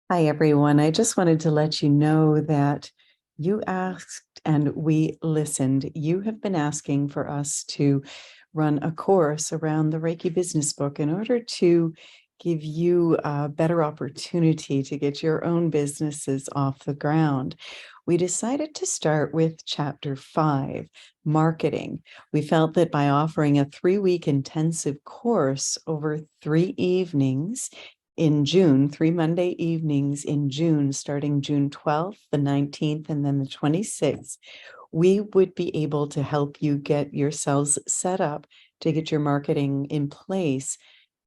Hi, everyone. I just wanted to let you know that you asked and we listened. You have been asking for us to run a course around the Reiki Business Book in order to give you a better opportunity to get your own businesses off the ground. We decided to start with Chapter 5, Marketing. We felt that by offering a 3-week intensive course over 3 evenings, in June, 3 Monday evenings in June, starting June 12th, the 19th, and then the 26th, we would be able to help you get yourselves set up to get your marketing in place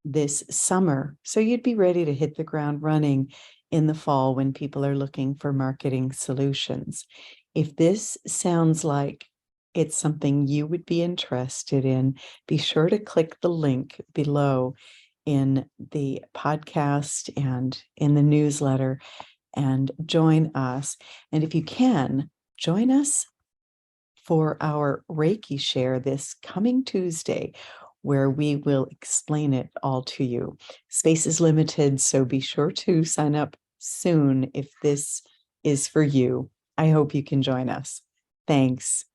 this summer. So you'd be ready to hit the ground running in the fall when people are looking for marketing solutions. If this sounds like it's something you would be interested in, be sure to click the link below in the podcast and in the newsletter and join us. And if you can, join us for our Reiki share this coming Tuesday, where we will explain it all to you. Space is limited, so be sure to sign up soon if this is for you. I hope you can join us. Thanks.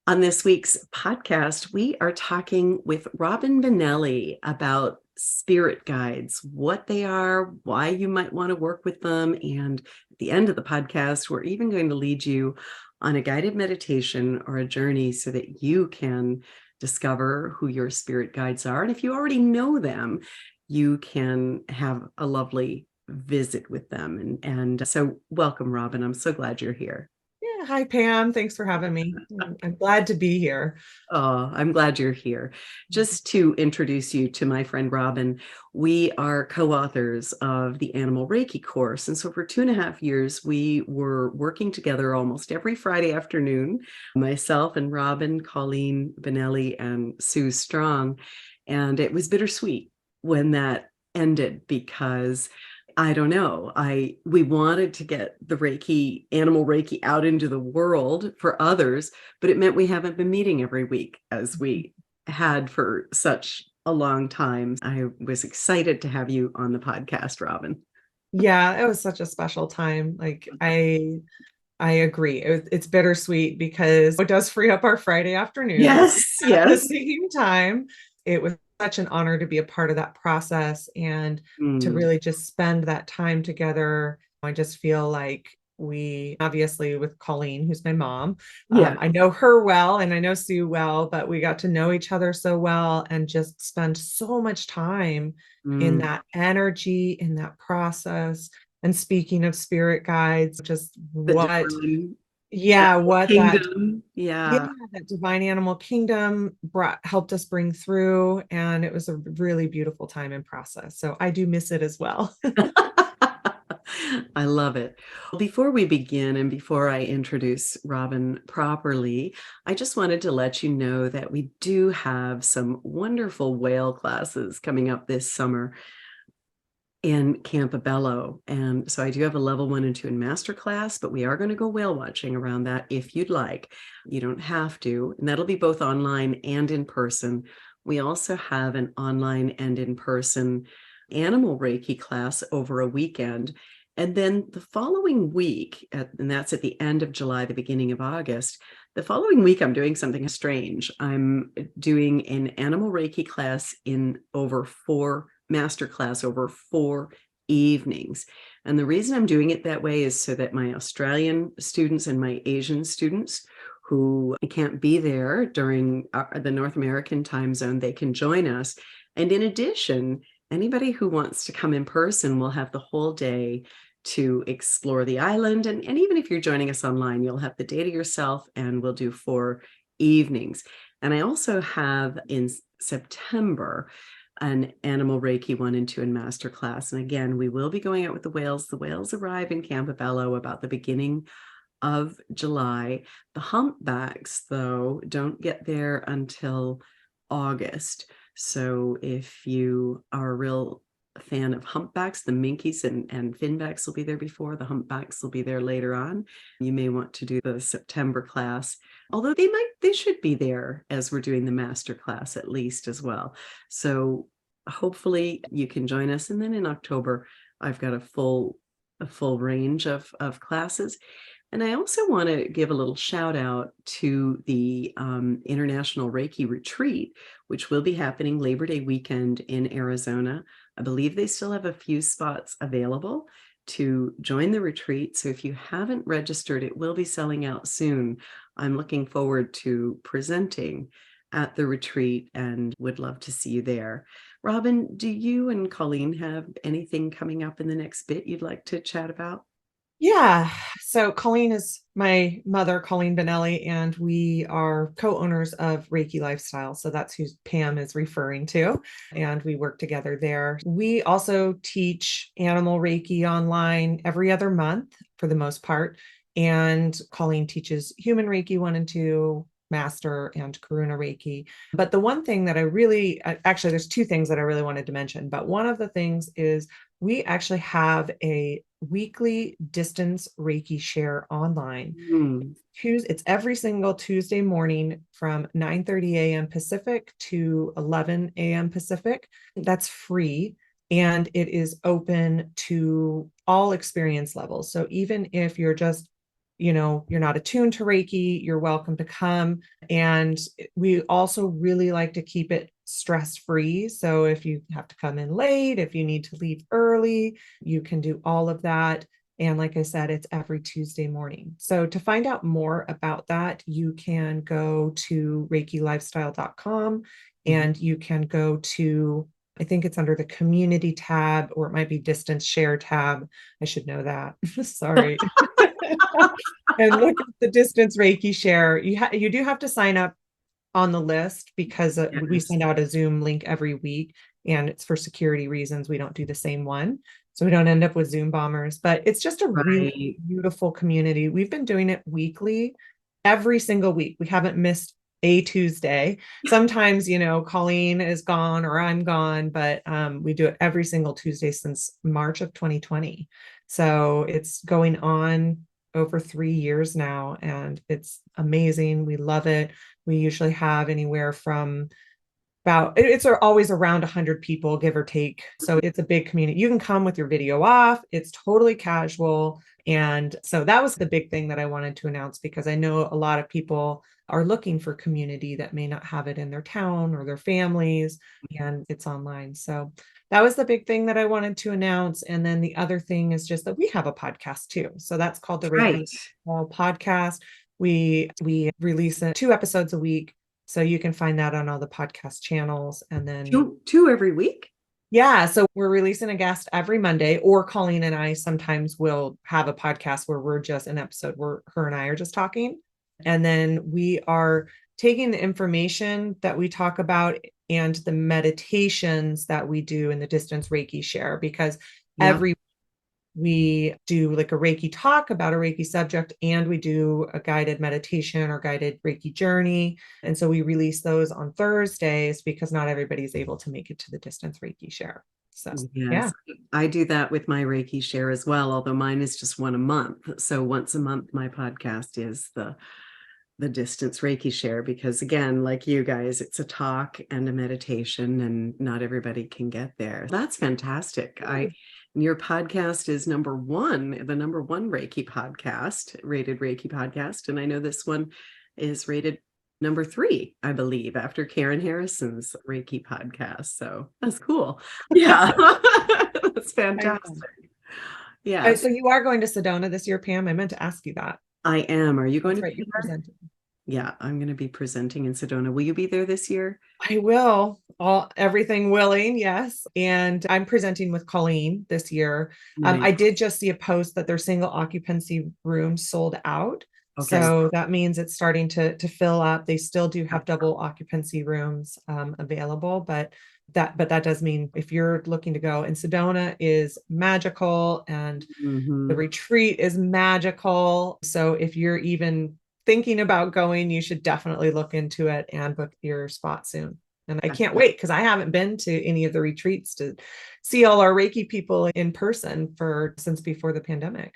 On this week's podcast, we are talking with Robyn Benelli about spirit guides, what they are, why you might want to work with them. And at the end of the podcast, we're even going to lead you on a guided meditation or a journey so that you can discover who your spirit guides are. And if you already know them, you can have a lovely visit with them. And so welcome, Robyn. I'm so glad you're here. Yeah, hi Pam. Thanks for having me. I'm glad to be here. Oh, I'm glad you're here. Just to introduce you to my friend Robyn, we are co-authors of the Animal Reiki course. And so for 2.5 years, we were working together almost every Friday afternoon, myself and Robyn, Colleen Benelli, and Sue Strong. And it was bittersweet when that ended because I don't know. We wanted to get the Reiki, animal Reiki out into the world for others, but it meant we haven't been meeting every week as we had for such a long time. I was excited to have you on the podcast, Robyn. Yeah, it was such a special time. I agree. It's bittersweet because it does free up our Friday afternoons. Yes, At the yes. same time, it was such an honor to be a part of that process and to Mm, really just spend that time together. I just feel like we obviously with Colleen, who's my mom, yeah. I know her well and I know Sue well, but we got to know each other so well and just spend so much time in Mm, that energy, in that process. And speaking of spirit guides, just the what, divine yeah, animal what that, kingdom. yeah, Yeah. that divine animal kingdom helped us bring through. And it was a really beautiful time and process. So I do miss it as well. I love it. Before we begin and before I introduce Robyn properly, I just wanted to let you know that we do have some wonderful whale classes coming up this summer in Campobello. And so I do have a level 1 and 2 in master class, but we are going to go whale watching around that if you'd like. You don't have to, and that'll be both online and in person. We also have an online and in person animal Reiki class over a weekend. And then the following week, and that's at the end of July, the beginning of August, the following week, I'm doing something strange. I'm doing an animal Reiki class in over 4 masterclass over 4 evenings. And the reason I'm doing it that way is so that my Australian students and my Asian students who can't be there during the North American time zone, they can join us. And in addition, anybody who wants to come in person will have the whole day to explore the island. And even if you're joining us online, you'll have the day to yourself and we'll do 4 evenings. And I also have in September an animal Reiki 1 and 2 in masterclass. And again, we will be going out with the whales. The whales arrive in Campobello about the beginning of July. The humpbacks, though, don't get there until August. So if you are a real fan of humpbacks, the minkies and finbacks will be there before. The humpbacks will be there later on. You may want to do the September class, although they should be there as we're doing the master class at least as well. So hopefully you can join us. And then in October, I've got a full range of classes. And I also want to give a little shout out to the International Reiki Retreat, which will be happening Labor Day weekend in Arizona. I believe they still have a few spots available to join the retreat. So if you haven't registered, it will be selling out soon. I'm looking forward to presenting at the retreat and would love to see you there. Robyn, do you and Colleen have anything coming up in the next bit you'd like to chat about? Yeah. So Colleen is my mother, Colleen Benelli, and we are co-owners of Reiki Lifestyle. So that's who Pam is referring to. And we work together there. We also teach animal Reiki online every other month for the most part. And Colleen teaches human Reiki 1 and 2, Master and Karuna Reiki. But the one thing that actually, there's two things that I really wanted to mention. But one of the things is we actually have a weekly distance Reiki share online. It's every single Tuesday morning from 9:30 a.m. Pacific to 11 a.m. Pacific. That's free. And it is open to all experience levels. So even if you're just, you're not attuned to Reiki, you're welcome to come. And we also really like to keep it stress-free. So if you have to come in late, if you need to leave early, you can do all of that. And like I said, it's every Tuesday morning. So to find out more about that, you can go to reikilifestyle.com and you can go to, I think it's under the community tab, or it might be distance share tab. I should know that. Sorry. And look at the distance Reiki share. You do have to sign up on the list because we send out a Zoom link every week, and it's for security reasons. We don't do the same one, so we don't end up with Zoom bombers. But it's just a really beautiful community. We've been doing it weekly, every single week. We haven't missed a Tuesday. Sometimes, Colleen is gone or I'm gone, but we do it every single Tuesday since March of 2020. So it's going on over 3 years now, and it's amazing. We love it. We usually have anywhere from it's always around 100 people, give or take. So it's a big community. You can come with your video off. It's totally casual. And so that was the big thing that I wanted to announce, because I know a lot of people are looking for community that may not have it in their town or their families, and it's online. So that was the big thing that I wanted to announce. And then the other thing is just that we have a podcast too. So that's called the Reiki Podcast. We release 2 episodes a week. So you can find that on all the podcast channels. And then two every week. Yeah. So we're releasing a guest every Monday, or Colleen and I sometimes will have a podcast where we're just an episode where her and I are just talking. And then we are taking the information that we talk about and the meditations that we do in the distance Reiki share, because every we do like a Reiki talk about a Reiki subject, and we do a guided meditation or guided Reiki journey. And so we release those on Thursdays because not everybody's able to make it to the distance Reiki share. So, yes, I do that with my Reiki share as well, although mine is just one a month. So once a month, my podcast is the distance Reiki share, because again, like you guys, it's a talk and a meditation, and not everybody can get there. That's fantastic. Your podcast is the number one Reiki podcast, rated Reiki podcast. And I know this one is rated number 3, I believe, after Karen Harrison's Reiki podcast. So that's cool. Yeah. That's fantastic. Yeah. So you are going to Sedona this year, Pam? I meant to ask you that. I am. Are you going to be presenting? Yeah, I'm going to be presenting in Sedona. Will you be there this year? I will. Everything willing, yes. And I'm presenting with Colleen this year. Nice. I did just see a post that their single occupancy rooms sold out. Okay. So that means it's starting to fill up. They still do have double occupancy rooms available, but that does mean if you're looking to go, and Sedona is magical, and the retreat is magical. So if you're even thinking about going, you should definitely look into it and book your spot soon. And I can't wait, because I haven't been to any of the retreats to see all our Reiki people in person since before the pandemic.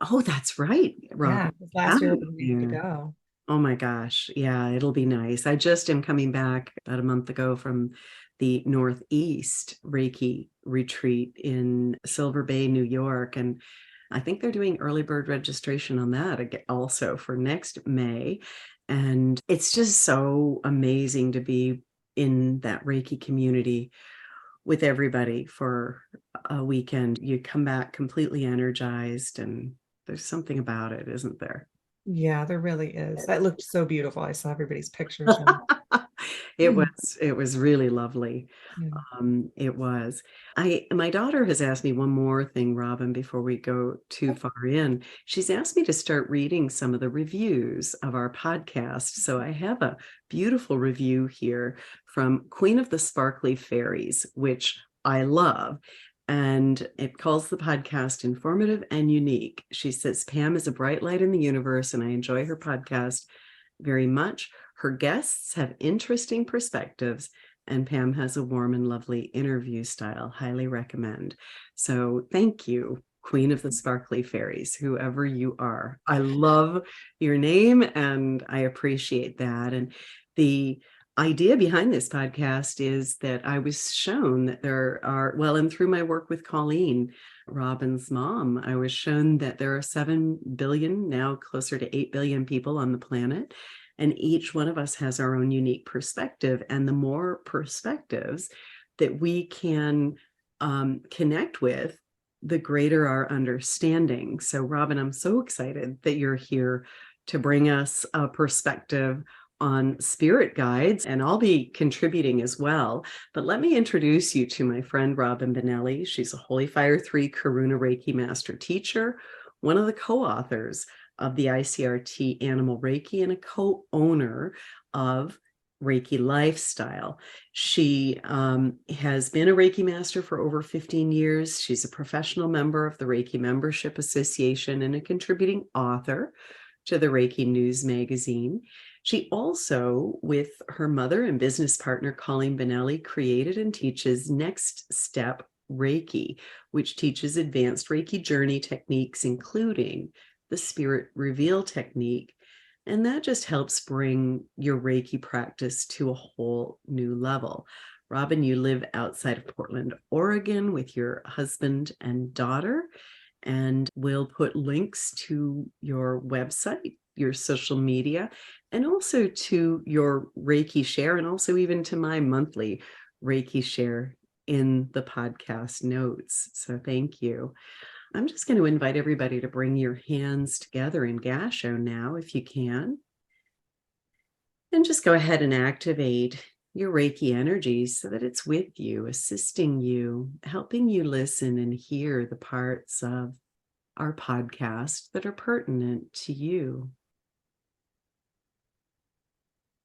Oh, that's right. Yeah, last year we needed to go. Oh my gosh. Yeah, it'll be nice. I just am coming back about a month ago from the Northeast Reiki retreat in Silver Bay, New York. And I think they're doing early bird registration on that also for next May. And it's just so amazing to be in that Reiki community with everybody for a weekend. You come back completely energized, and there's something about it, isn't there? Yeah, there really is. That looked so beautiful. I saw everybody's pictures. And It was really lovely. yeah. It was. My daughter has asked me one more thing, Robyn, before we go too far in. She's asked me to start reading some of the reviews of our podcast. So I have a beautiful review here from Queen of the Sparkly Fairies, which I love. And it calls the podcast informative and unique. She says, Pam is a bright light in the universe, and I enjoy her podcast very much. Her guests have interesting perspectives, and Pam has a warm and lovely interview style. Highly recommend. So thank you, Queen of the Sparkly Fairies, whoever you are. I love your name, and I appreciate that. And the idea behind this podcast is that I was shown that there are, well, and through my work with Colleen, Robyn's mom, I was shown that there are 7 billion, now closer to 8 billion people on the planet. And each one of us has our own unique perspective. And the more perspectives that we can connect with, the greater our understanding. So, Robyn, I'm so excited that you're here to bring us a perspective on spirit guides, and I'll be contributing as well. But let me introduce you to my friend, Robyn Benelli. She's a Holy Fire 3 Karuna Reiki Master Teacher, one of the co-authors of the ICRT Animal Reiki, and a co-owner of Reiki Lifestyle. She has been a Reiki master for over 15 years. She's a professional member of the Reiki Membership Association and a contributing author to the Reiki News magazine. She also, with her mother and business partner, Robyn Benelli, created and teaches Next Step Reiki, which teaches advanced Reiki journey techniques, including the Spirit Reveal technique. And that just helps bring your Reiki practice to a whole new level. Robyn, you live outside of Portland, Oregon with your husband and daughter, and we'll put links to your website, your social media, and also to your Reiki share, and also even to my monthly Reiki share in the podcast notes. So thank you. I'm just going to invite everybody to bring your hands together in Gasho now, if you can. And just go ahead and activate your Reiki energy so that it's with you, assisting you, helping you listen and hear the parts of our podcast that are pertinent to you.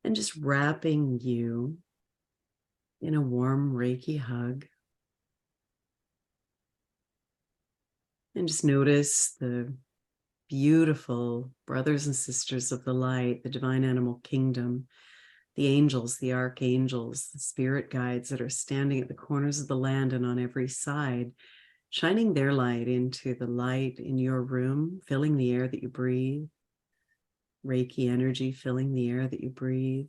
And just wrapping you in a warm Reiki hug. And just notice the beautiful brothers and sisters of the light, the divine animal kingdom, the angels, the archangels, the spirit guides that are standing at the corners of the land and on every side, shining their light into the light in your room, filling the air that you breathe. Reiki energy filling the air that you breathe.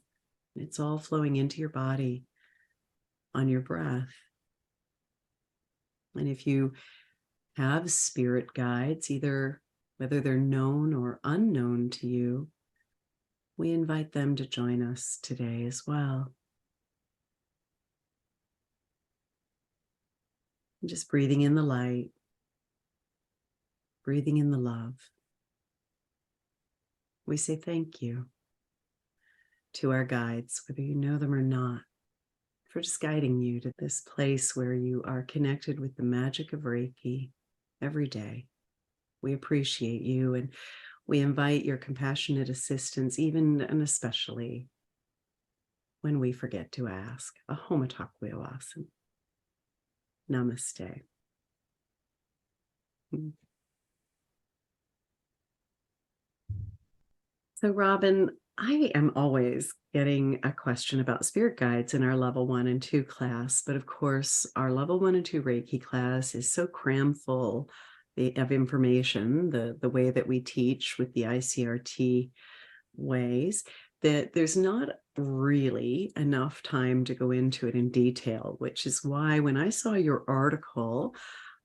It's all flowing into your body on your breath. And if you have spirit guides, either whether they're known or unknown to you, we invite them to join us today as well. And just breathing in the light, breathing in the love. We say thank you to our guides, whether you know them or not, for just guiding you to this place where you are connected with the magic of Reiki every day. We appreciate you, and we invite your compassionate assistance, even and especially when we forget to ask. Ahoma Takwe Oasin. Namaste. So, Robyn, I am always getting a question about spirit guides in our level 1 and 2 class, but of course, our level 1 and 2 Reiki class is so cram full of information, the way that we teach with the ICRT ways, that there's not really enough time to go into it in detail, which is why when I saw your article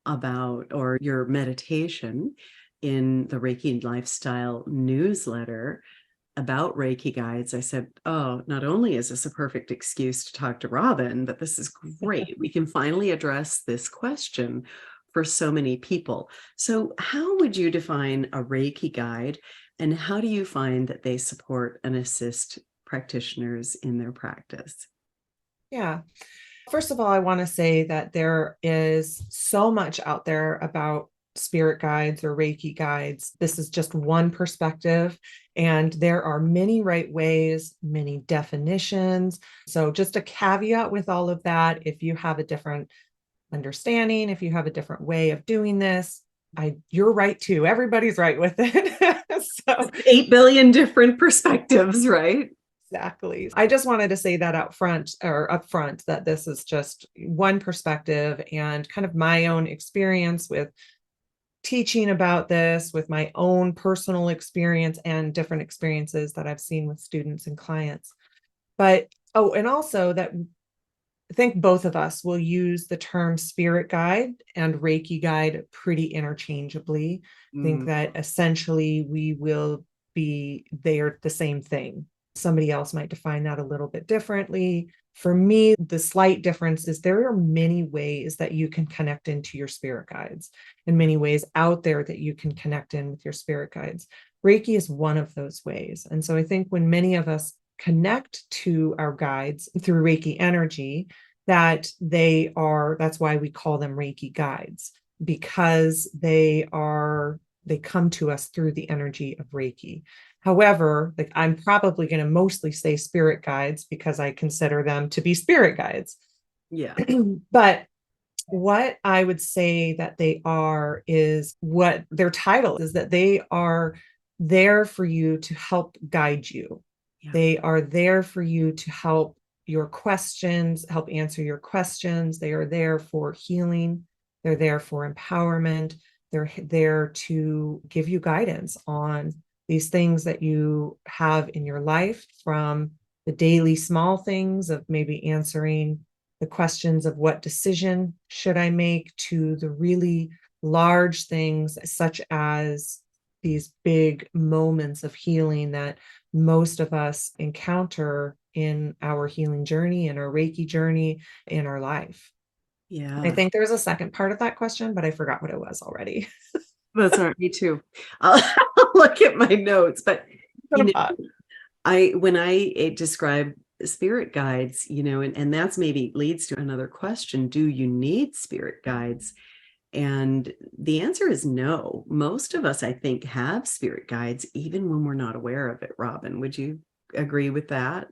about, or your meditation in the Reiki Lifestyle newsletter about Reiki guides, I said, oh, not only is this a perfect excuse to talk to Robyn, but this is great. We can finally address this question for so many people. So how would you define a Reiki guide, and how do you find that they support and assist practitioners in their practice? Yeah. First of all, I want to say that there is so much out there about spirit guides or Reiki guides. This is just one perspective, and there are many right ways, many definitions. So just a caveat with all of that, if you have a different understanding, if you have a different way of doing this, you're right too. Everybody's right with it. So 8 billion different perspectives, right? exactly. I just wanted to say that up front, that this is just one perspective and kind of my own experience with teaching about this, with my own personal experience and different experiences that I've seen with students and clients. But, oh, and also that I think both of us will use the term spirit guide and Reiki guide pretty interchangeably. I think that essentially they're the same thing. Somebody else might define that a little bit differently. For me, the slight difference is there are many ways that you can connect into your spirit guides, and many ways out there that you can connect in with your spirit guides. Reiki is one of those ways. And so I think when many of us connect to our guides through Reiki energy, that's why we call them Reiki guides, because they come to us through the energy of Reiki. However, like, I'm probably going to mostly say spirit guides because I consider them to be spirit guides. Yeah. But what I would say that they are is what their title is, that they are there for you to help guide you. Yeah. They are there for you to help answer your questions. They are there for healing. They're there for empowerment. They're there to give you guidance on these things that you have in your life, from the daily small things of maybe answering the questions of what decision should I make, to the really large things such as these big moments of healing that most of us encounter in our healing journey, in our Reiki journey, in our life. Yeah. I think there's a second part of that question, but I forgot what it was already. That's all right. Me too. I'll look at my notes, but when I describe spirit guides, and that's maybe leads to another question. Do you need spirit guides? And the answer is no. Most of us, I think, have spirit guides, even when we're not aware of it. Robyn, would you agree with that?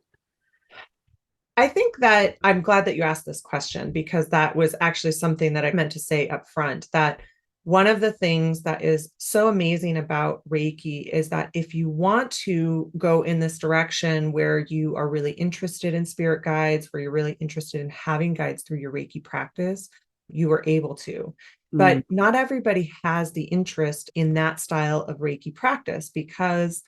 I think that I'm glad that you asked this question, because that was actually something that I meant to say up front, that one of the things that is so amazing about Reiki is that if you want to go in this direction where you are really interested in spirit guides, where you're really interested in having guides through your Reiki practice, you are able to. But not everybody has the interest in that style of Reiki practice, because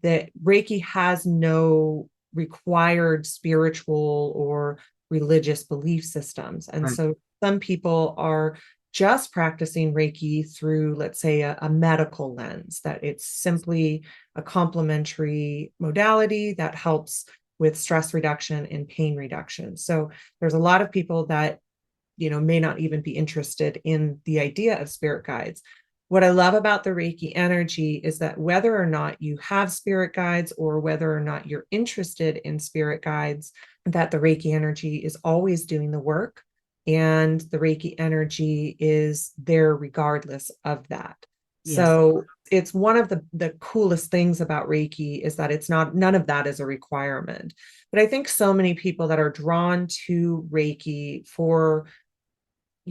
the Reiki has no required spiritual or religious belief systems. And Right. so some people are just practicing Reiki through, let's say, a medical lens, that it's simply a complementary modality that helps with stress reduction and pain reduction. So there's a lot of people that, may not even be interested in the idea of spirit guides. What I love about the Reiki energy is that whether or not you have spirit guides, or whether or not you're interested in spirit guides, that the Reiki energy is always doing the work, and the Reiki energy is there regardless of that. Yes. So it's one of the coolest things about Reiki is that none of that is a requirement. But I think so many people that are drawn to Reiki for,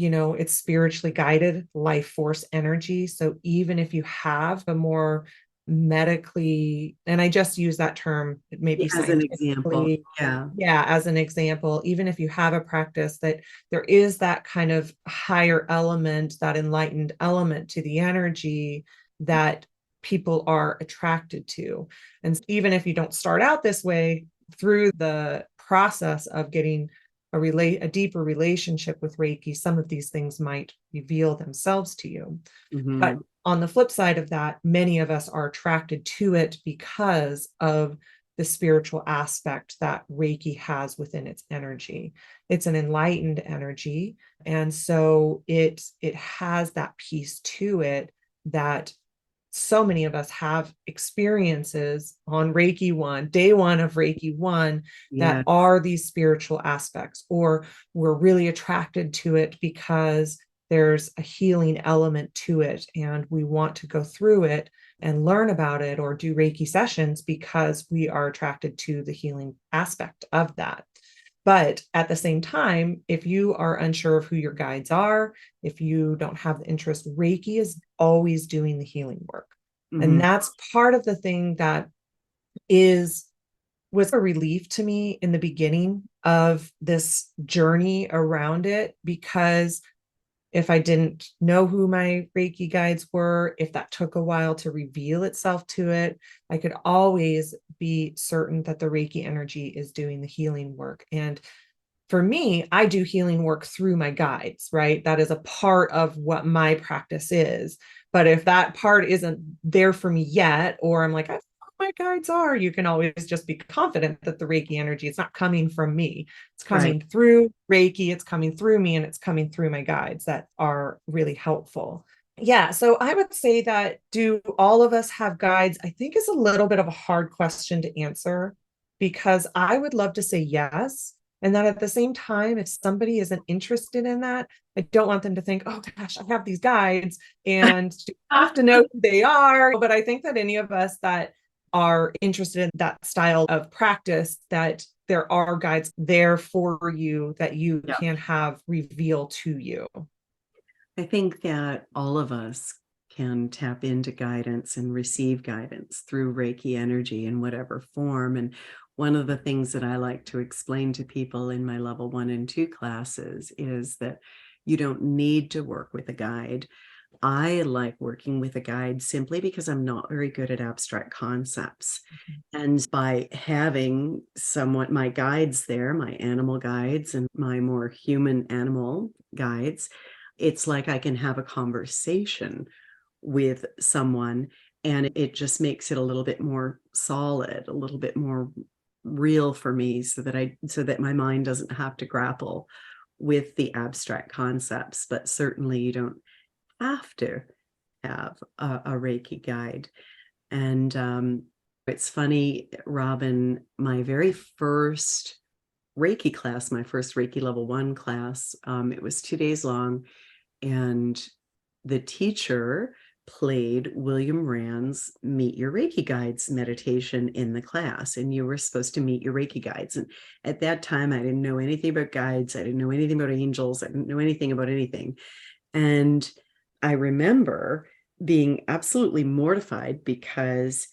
it's spiritually guided life force energy. So even if you have a more medically, and I just use that term, maybe As an example. Yeah, as an example, even if you have a practice that there is that kind of higher element, that enlightened element to the energy, that people are attracted to. And even if you don't start out this way, through the process of getting a deeper relationship with Reiki, some of these things might reveal themselves to you. Mhm. But on the flip side of that, many of us are attracted to it because of the spiritual aspect that Reiki has within its energy. It's an enlightened energy. And so it has that piece to it that so many of us have experiences on Reiki 1, day 1 of Reiki 1, Yeah. that are these spiritual aspects, or we're really attracted to it because there's a healing element to it and we want to go through it and learn about it or do Reiki sessions because we are attracted to the healing aspect of that. But at the same time, if you are unsure of who your guides are, if you don't have the interest, Reiki is always doing the healing work. Mhm. And that's part of the thing that was a relief to me in the beginning of this journey around it, because if I didn't know who my Reiki guides were, if that took a while to reveal itself to it, I could always be certain that the Reiki energy is doing the healing work. And for me, I do healing work through my guides, right? That is a part of what my practice is. But if that part isn't there for me yet, or I'm like, I don't know who my guides are, you can always just be confident that the Reiki energy is not coming from me. It's coming through Reiki, it's coming through me, and it's coming through my guides that are really helpful. Yeah, so I would say that, do all of us have guides? I think is a little bit of a hard question to answer, because I would love to say yes. And then at the same time, if somebody isn't interested in that, I don't want them to think, oh gosh, I have these guides and you have to know who they are. But I think that any of us that are interested in that style of practice, that there are guides there for you that you can have reveal to you. I think that all of us can tap into guidance and receive guidance through Reiki energy in whatever form. And one of the things that I like to explain to people in my level 1 and 2 classes is that you don't need to work with a guide. I like working with a guide simply because I'm not very good at abstract concepts. And by having somewhat my guides there, my animal guides and my more human animal guides, it's like I can have a conversation with someone, and it just makes it a little bit more solid, a little bit more real for me, so that my mind doesn't have to grapple with the abstract concepts. But certainly you don't have to have a Reiki guide. And it's funny, Robyn, my very first Reiki class, my first Reiki level 1 class, it was 2 days long, and the teacher played William Rand's Meet Your Reiki Guides meditation in the class, and you were supposed to meet your Reiki guides. And at that time, I didn't know anything about guides. I didn't know anything about angels. I didn't know anything about anything. And I remember being absolutely mortified because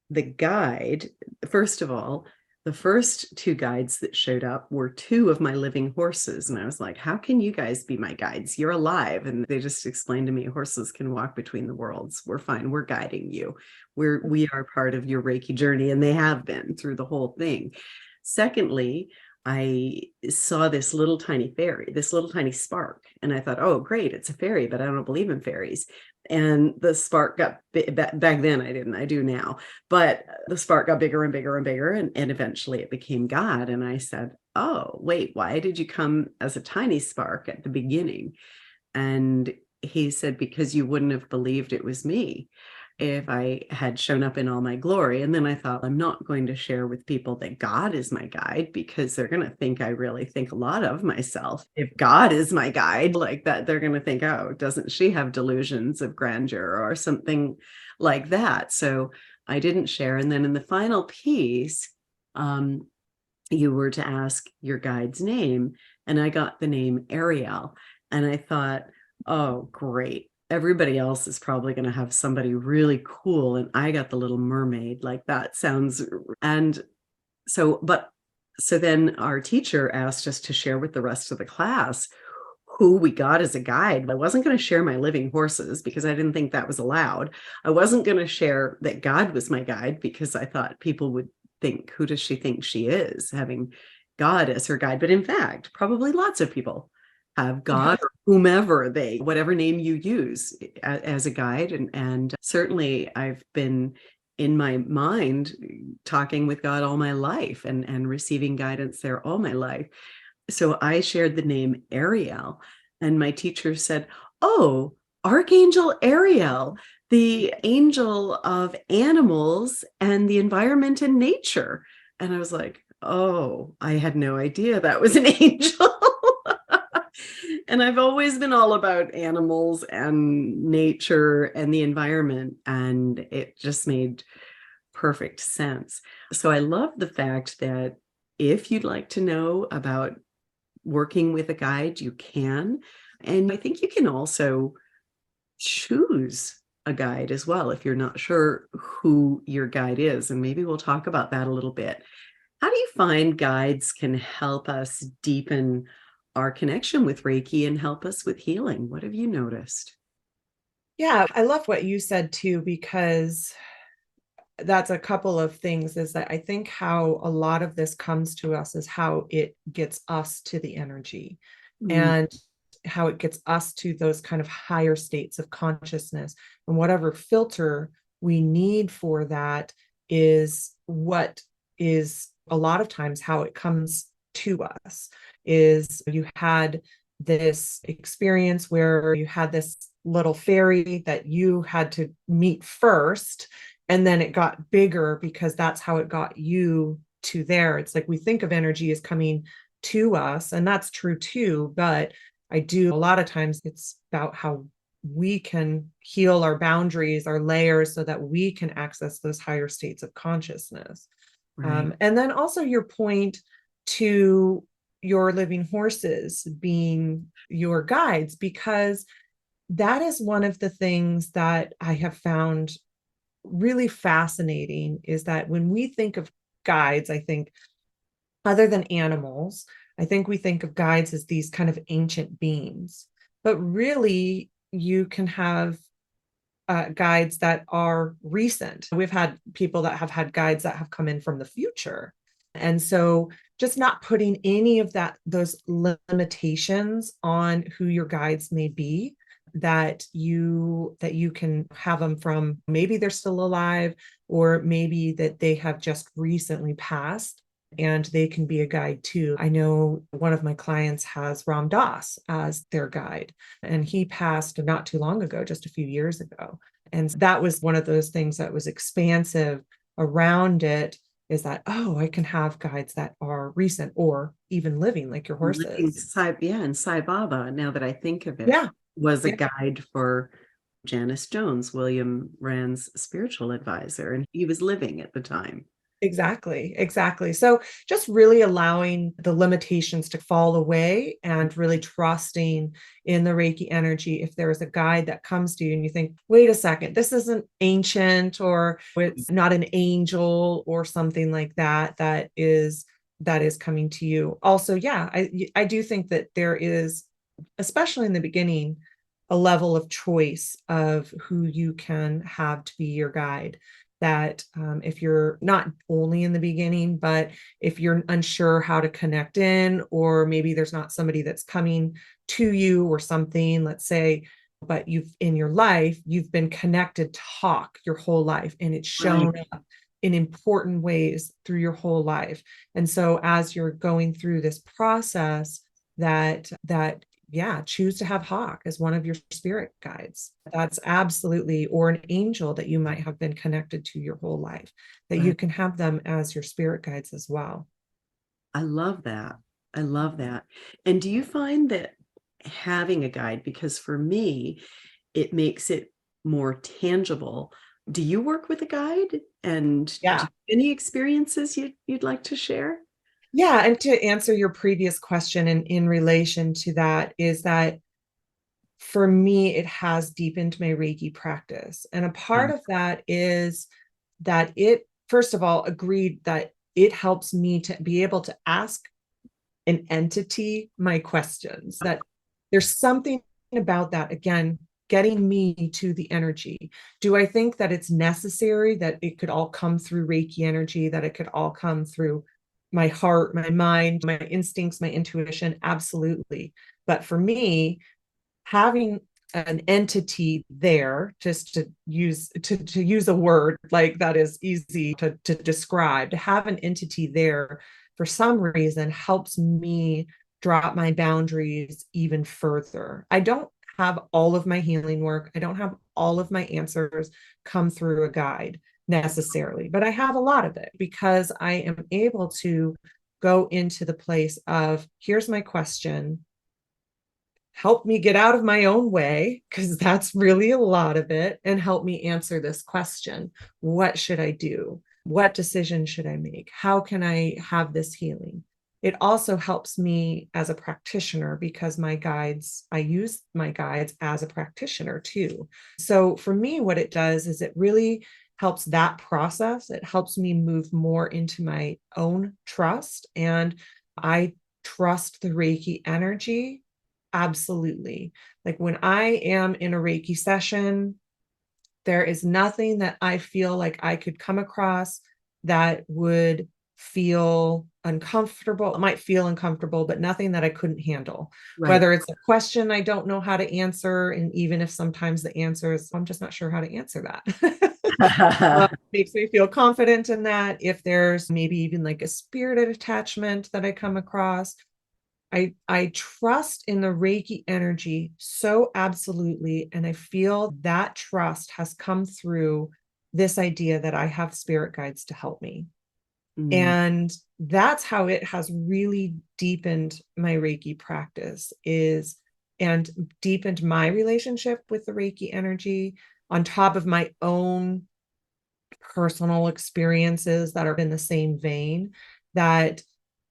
the guide, first of all, the first 2 guides that showed up were 2 of my living horses. And I was like, how can you guys be my guides? You're alive. And they just explained to me, horses can walk between the worlds. We're fine. We're guiding you. We are part of your Reiki journey. And they have been through the whole thing. Secondly, I saw this little tiny fairy, this little tiny spark. And I thought, oh, great, it's a fairy, but I don't believe in fairies. And the spark got back then, I do now, but the spark got bigger and bigger and bigger. And eventually it became God. And I said, oh, wait, why did you come as a tiny spark at the beginning? And he said, because you wouldn't have believed it was me if I had shown up in all my glory. And then I thought, I'm not going to share with people that God is my guide, because they're going to think I really think a lot of myself. If God is my guide like that, they're going to think, oh, doesn't she have delusions of grandeur or something like that? So I didn't share. And then in the final piece, you were to ask your guide's name, and I got the name Ariel. And I thought, oh, great. Everybody else is probably going to have somebody really cool, and I got the Little Mermaid. Like, that sounds. And so then our teacher asked us to share with the rest of the class who we got as a guide. I wasn't going to share my living horses because I didn't think that was allowed. I wasn't going to share that God was my guide because I thought people would think, who does she think she is, having God as her guide? But in fact, probably lots of people have God or whomever whatever name you use as a guide. And certainly I've been in my mind talking with God all my life and receiving guidance there all my life. So I shared the name Ariel, and my teacher said, "Oh, Archangel Ariel, the angel of animals and the environment and nature." And I was like, "Oh, I had no idea that was an angel." And I've always been all about animals and nature and the environment, and it just made perfect sense. So I love the fact that if you'd like to know about working with a guide, you can. And I think you can also choose a guide as well if you're not sure who your guide is. And maybe we'll talk about that a little bit. How do you find guides can help us deepen our connection with Reiki and help us with healing? What have you noticed? Yeah, I love what you said too, because that's a couple of things. Is that I think how a lot of this comes to us is how it gets us to the energy and how it gets us to those kind of higher states of consciousness. And whatever filter we need for that is what is a lot of times how it comes to us. Is you had this experience where you had this little fairy that you had to meet first, and then it got bigger because that's how it got you to there. It's like we think of energy as coming to us, and that's true too. But I do a lot of times it's about how we can heal our boundaries, our layers, so that we can access those higher states of consciousness. Right. And then also your point to your living horses being your guides, because that is one of the things that I have found really fascinating, is that when we think of guides, I think other than animals, I think we think of guides as these kind of ancient beings, but really you can have guides that are recent. We've had people that have had guides that have come in from the future. And so just not putting any of those limitations on who your guides may be, that you can have them from, maybe they're still alive, or maybe that they have just recently passed and they can be a guide too. I know one of my clients has Ram Dass as their guide, and he passed not too long ago, just a few years ago. And that was one of those things that was expansive around it, is that, oh, I can have guides that are recent or even living, like your horses. And Sai Baba, now that I think of it, Yeah. was a guide for Janice Jones, William Rand's spiritual advisor, and he was living at the time. Exactly. So just really allowing the limitations to fall away and really trusting in the Reiki energy. If there is a guide that comes to you and you think, wait a second, this isn't ancient, or it's not an angel or something like that, that is coming to you. Also, yeah, I do think that there is, especially in the beginning, a level of choice of who you can have to be your guide. That if you're not only in the beginning, but if you're unsure how to connect in, or maybe there's not somebody that's coming to you or something, let's say, but in your life, you've been connected to Hawk your whole life, and it's shown up in important ways through your whole life. And so as you're going through this process, that yeah, choose to have Hawk as one of your spirit guides. That's absolutely, or an angel that you might have been connected to your whole life, that you can have them as your spirit guides as well. I love that. I love that. And do you find that having a guide, because for me, it makes it more tangible. Do you work with a guide? And do you Yeah. have any experiences you'd like to share? Yeah. And to answer your previous question in relation to that, is that for me, it has deepened my Reiki practice. And a part of that is that it, first of all, agreed that it helps me to be able to ask an entity my questions. That There's something about that, again, getting me to the energy. Do I think that it's necessary that it could all come through Reiki energy, that it could all come through my heart, my mind, my instincts, my intuition? Absolutely. But for me, having an entity there, just to use a word like that is easy to describe, to have an entity there for some reason helps me drop my boundaries even further. I don't have all of my healing work, I don't have all of my answers come through a guide necessarily, but I have a lot of it because I am able to go into the place of, here's my question, help me get out of my own way, because that's really a lot of it, and help me answer this question. What should I do? What decision should I make? How can I have this healing? It also helps me as a practitioner because I use my guides as a practitioner too. So for me, what it does is it really helps that process. It helps me move more into my own trust, and I trust the Reiki energy. Absolutely. Like when I am in a Reiki session, there is nothing that I feel like I could come across that would feel uncomfortable. It might feel uncomfortable, but nothing that I couldn't handle. Right. Whether it's a question I don't know how to answer, and even if sometimes the answer is, I'm just not sure how to answer that. Makes me feel confident in that. If there's maybe even like a spirited attachment that I come across, I trust in the Reiki energy so absolutely. And I feel that trust has come through this idea that I have spirit guides to help me. And that's how it has really deepened my Reiki practice and deepened my relationship with the Reiki energy on top of my own personal experiences that are in the same vein, that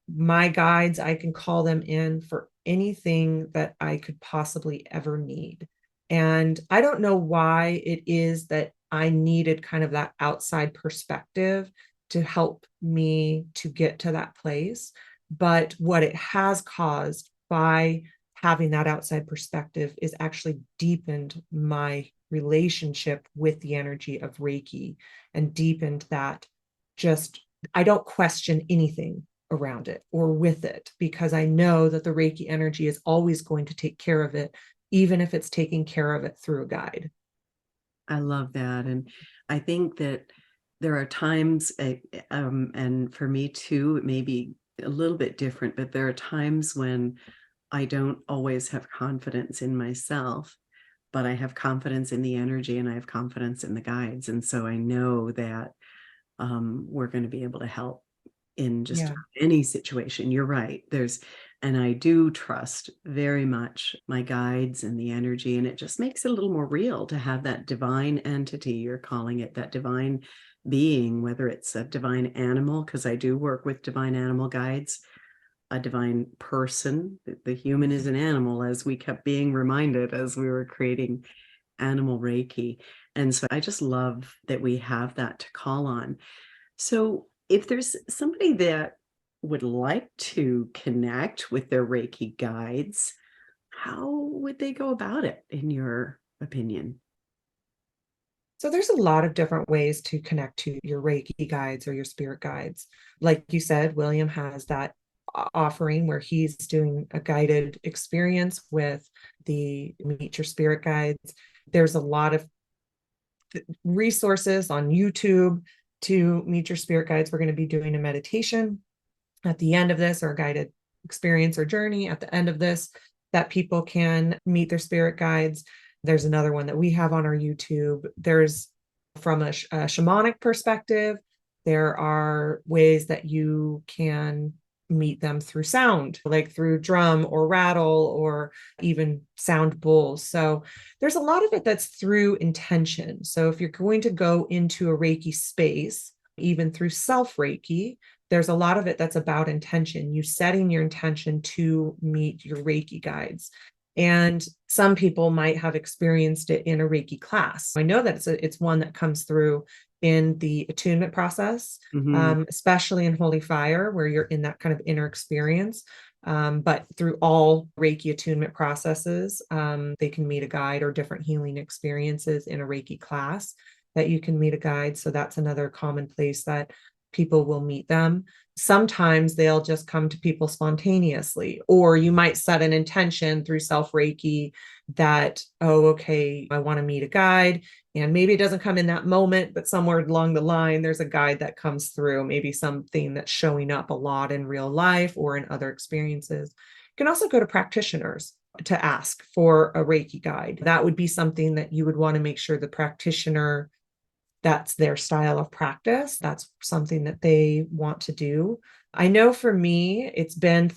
my guides, I can call them in for anything that I could possibly ever need. And I don't know why it is that I needed kind of that outside perspective to help me to get to that place. But what it has caused by having that outside perspective is actually deepened my relationship with the energy of Reiki, and deepened that, just, I don't question anything around it or with it, because I know that the Reiki energy is always going to take care of it, even if it's taking care of it through a guide. I love that. And I think that there are times, and for me too, it may be a little bit different, but there are times when I don't always have confidence in myself, but I have confidence in the energy and I have confidence in the guides. And so I know that we're going to be able to help in just any situation. You're right. And I do trust very much my guides and the energy, and it just makes it a little more real to have that divine entity, you're calling it, that divine being, whether it's a divine animal, because I do work with divine animal guides, a divine person. The human is an animal, as we kept being reminded as we were creating Animal Reiki. And so I just love that we have that to call on. So if there's somebody that would like to connect with their Reiki guides, how would they go about it, in your opinion? So there's a lot of different ways to connect to your Reiki guides or your spirit guides. Like you said, William has that offering where he's doing a guided experience with the Meet Your Spirit Guides. There's a lot of resources on YouTube to meet your spirit guides. We're going to be doing a meditation at the end of this, or a guided experience or journey at the end of this, that people can meet their spirit guides. There's another one that we have on our YouTube. There's, from a shamanic perspective, there are ways that you can meet them through sound, like through drum or rattle or even sound bowls. So there's a lot of it that's through intention. So if you're going to go into a Reiki space, even through self Reiki, there's a lot of it that's about intention, you setting your intention to meet your Reiki guides. And some people might have experienced it in a Reiki class. I know that it's one that comes through in the attunement process, especially in Holy Fire, where you're in that kind of inner experience. But through all Reiki attunement processes, they can meet a guide, or different healing experiences in a Reiki class that you can meet a guide. So that's another common place that people will meet them. Sometimes they'll just come to people spontaneously, or you might set an intention through self Reiki that, oh, okay, I want to meet a guide. And maybe it doesn't come in that moment, but somewhere along the line, there's a guide that comes through, maybe something that's showing up a lot in real life or in other experiences. You can also go to practitioners to ask for a Reiki guide. That would be something that you would want to make sure the practitioner, that's their style of practice. That's something that they want to do. I know for me, it's been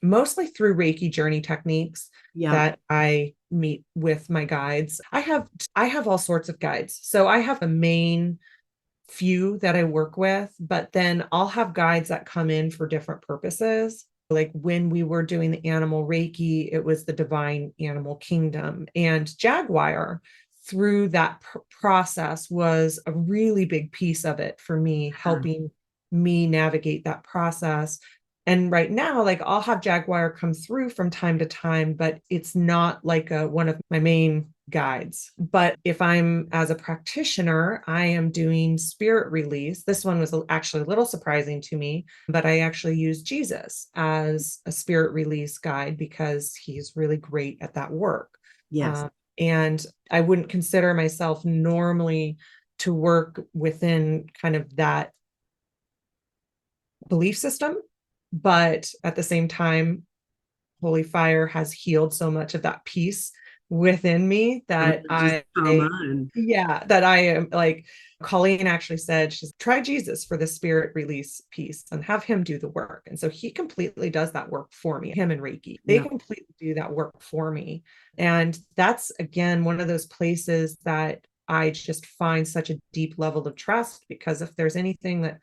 mostly through Reiki journey techniques that I meet with my guides. I have all sorts of guides. So I have a main few that I work with, but then I'll have guides that come in for different purposes. Like when we were doing the animal Reiki, it was the divine animal kingdom, and Jaguar through that process was a really big piece of it for me, helping me navigate that process. And right now, like I'll have Jaguar come through from time to time, but it's not like one of my main guides. But if I'm as a practitioner, I am doing spirit release. This one was actually a little surprising to me, but I actually use Jesus as a spirit release guide because he's really great at that work. Yes. And I wouldn't consider myself normally to work within kind of that belief system. But at the same time, Holy Fire has healed so much of that peace within me that I am like, Colleen actually said, she's try Jesus for the spirit release piece and have him do the work. And so he completely does that work for me, him and Reiki. They completely do that work for me. And that's, again, one of those places that I just find such a deep level of trust, because if there's anything that,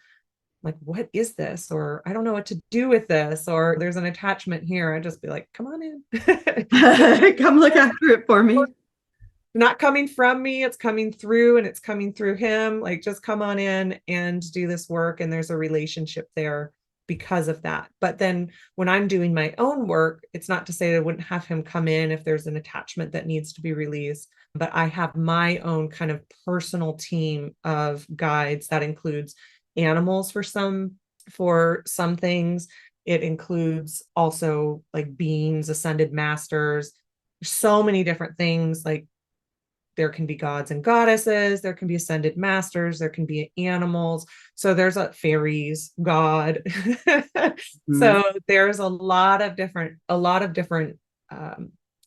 like, what is this? Or I don't know what to do with this, or there's an attachment here, I'd just be like, come on in. Come look after it for me. Not coming from me, it's coming through, and it's coming through him. Like, just come on in and do this work. And there's a relationship there because of that. But then when I'm doing my own work, it's not to say that I wouldn't have him come in if there's an attachment that needs to be released. But I have my own kind of personal team of guides that includes animals for some things. It includes also like beings, ascended masters, so many different things. Like there can be gods and goddesses, there can be ascended masters, there can be animals. So there's fairies, God. So there's a lot of different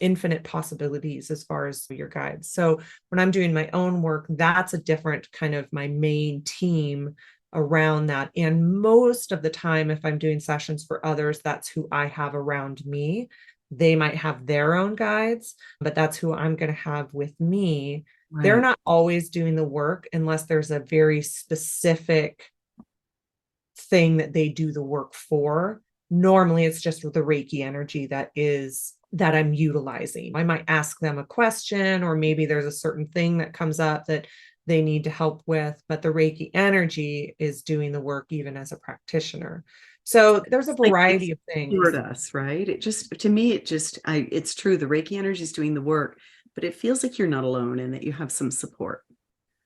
infinite possibilities as far as your guides. So when I'm doing my own work, that's a different kind of my main team around that. And most of the time, if I'm doing sessions for others, that's who I have around me. They might have their own guides, but that's who I'm going to have with me. Right. They're not always doing the work unless there's a very specific thing that they do the work for. Normally, it's just the Reiki energy that I'm utilizing. I might ask them a question, or maybe there's a certain thing that comes up that they need to help with, but the Reiki energy is doing the work even as a practitioner. So there's a variety of things. Support us, right? To me, it's true. The Reiki energy is doing the work, but it feels like you're not alone and that you have some support.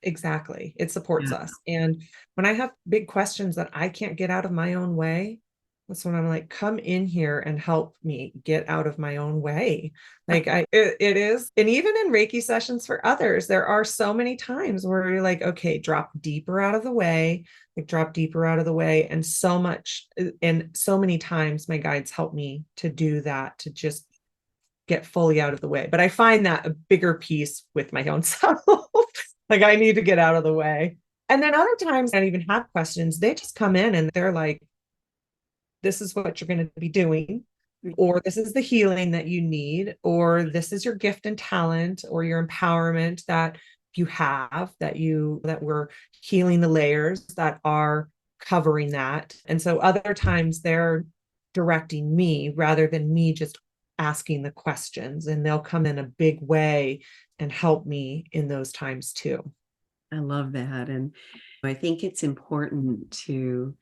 Exactly. It supports us. And when I have big questions that I can't get out of my own way, that's when I'm like, come in here and help me get out of my own way. Like it is. And even in Reiki sessions for others, there are so many times where you're like, okay, drop deeper out of the way, And so many times my guides help me to do that, to just get fully out of the way. But I find that a bigger piece with my own self. Like I need to get out of the way. And then other times I don't even have questions. They just come in and they're like, this is what you're going to be doing, or this is the healing that you need, or this is your gift and talent, or your empowerment that you have, that we're healing the layers that are covering that. And so other times they're directing me rather than me just asking the questions, and they'll come in a big way and help me in those times too. I love that. And I think it's important to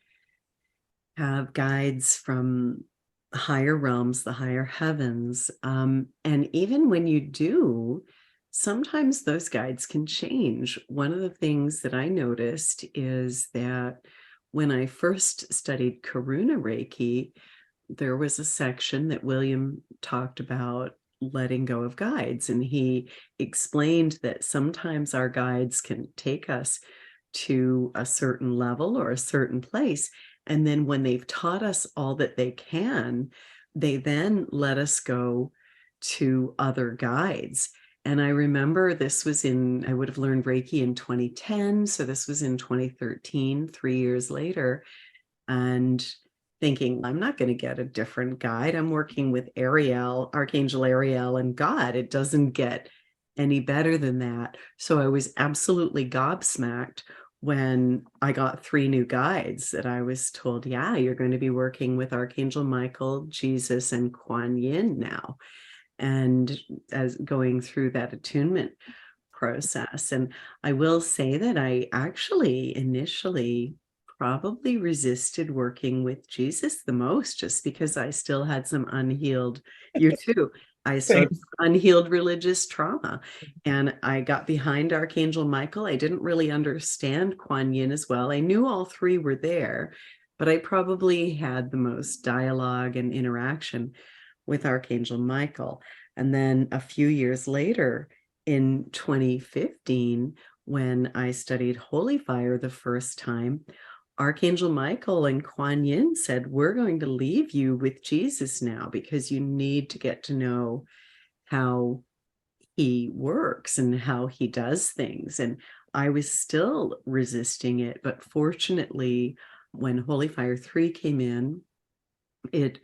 have guides from higher realms, the higher heavens. And even when you do, sometimes those guides can change. One of the things that I noticed is that when I first studied Karuna Reiki, there was a section that William talked about letting go of guides. And he explained that sometimes our guides can take us to a certain level or a certain place. And then when they've taught us all that they can, they then let us go to other guides. And I remember this was I would have learned Reiki in 2010. So this was in 2013, 3 years later. And thinking, I'm not going to get a different guide. I'm working with Ariel, Archangel Ariel, and God. It doesn't get any better than that. So I was absolutely gobsmacked when I got 3 new guides that I was told, yeah, you're going to be working with Archangel Michael, Jesus, and Kuan Yin now. And as going through that attunement process. And I will say that I actually initially probably resisted working with Jesus the most, just because I still had some unhealed, you too, I still had unhealed religious trauma. And I got behind Archangel Michael. I didn't really understand Kuan Yin as well. I knew all 3 were there, but I probably had the most dialogue and interaction with Archangel Michael. And then a few years later, in 2015, when I studied Holy Fire the first time, Archangel Michael and Kuan Yin said, we're going to leave you with Jesus now because you need to get to know how he works and how he does things. And I was still resisting it. But fortunately, when Holy Fire 3 came in,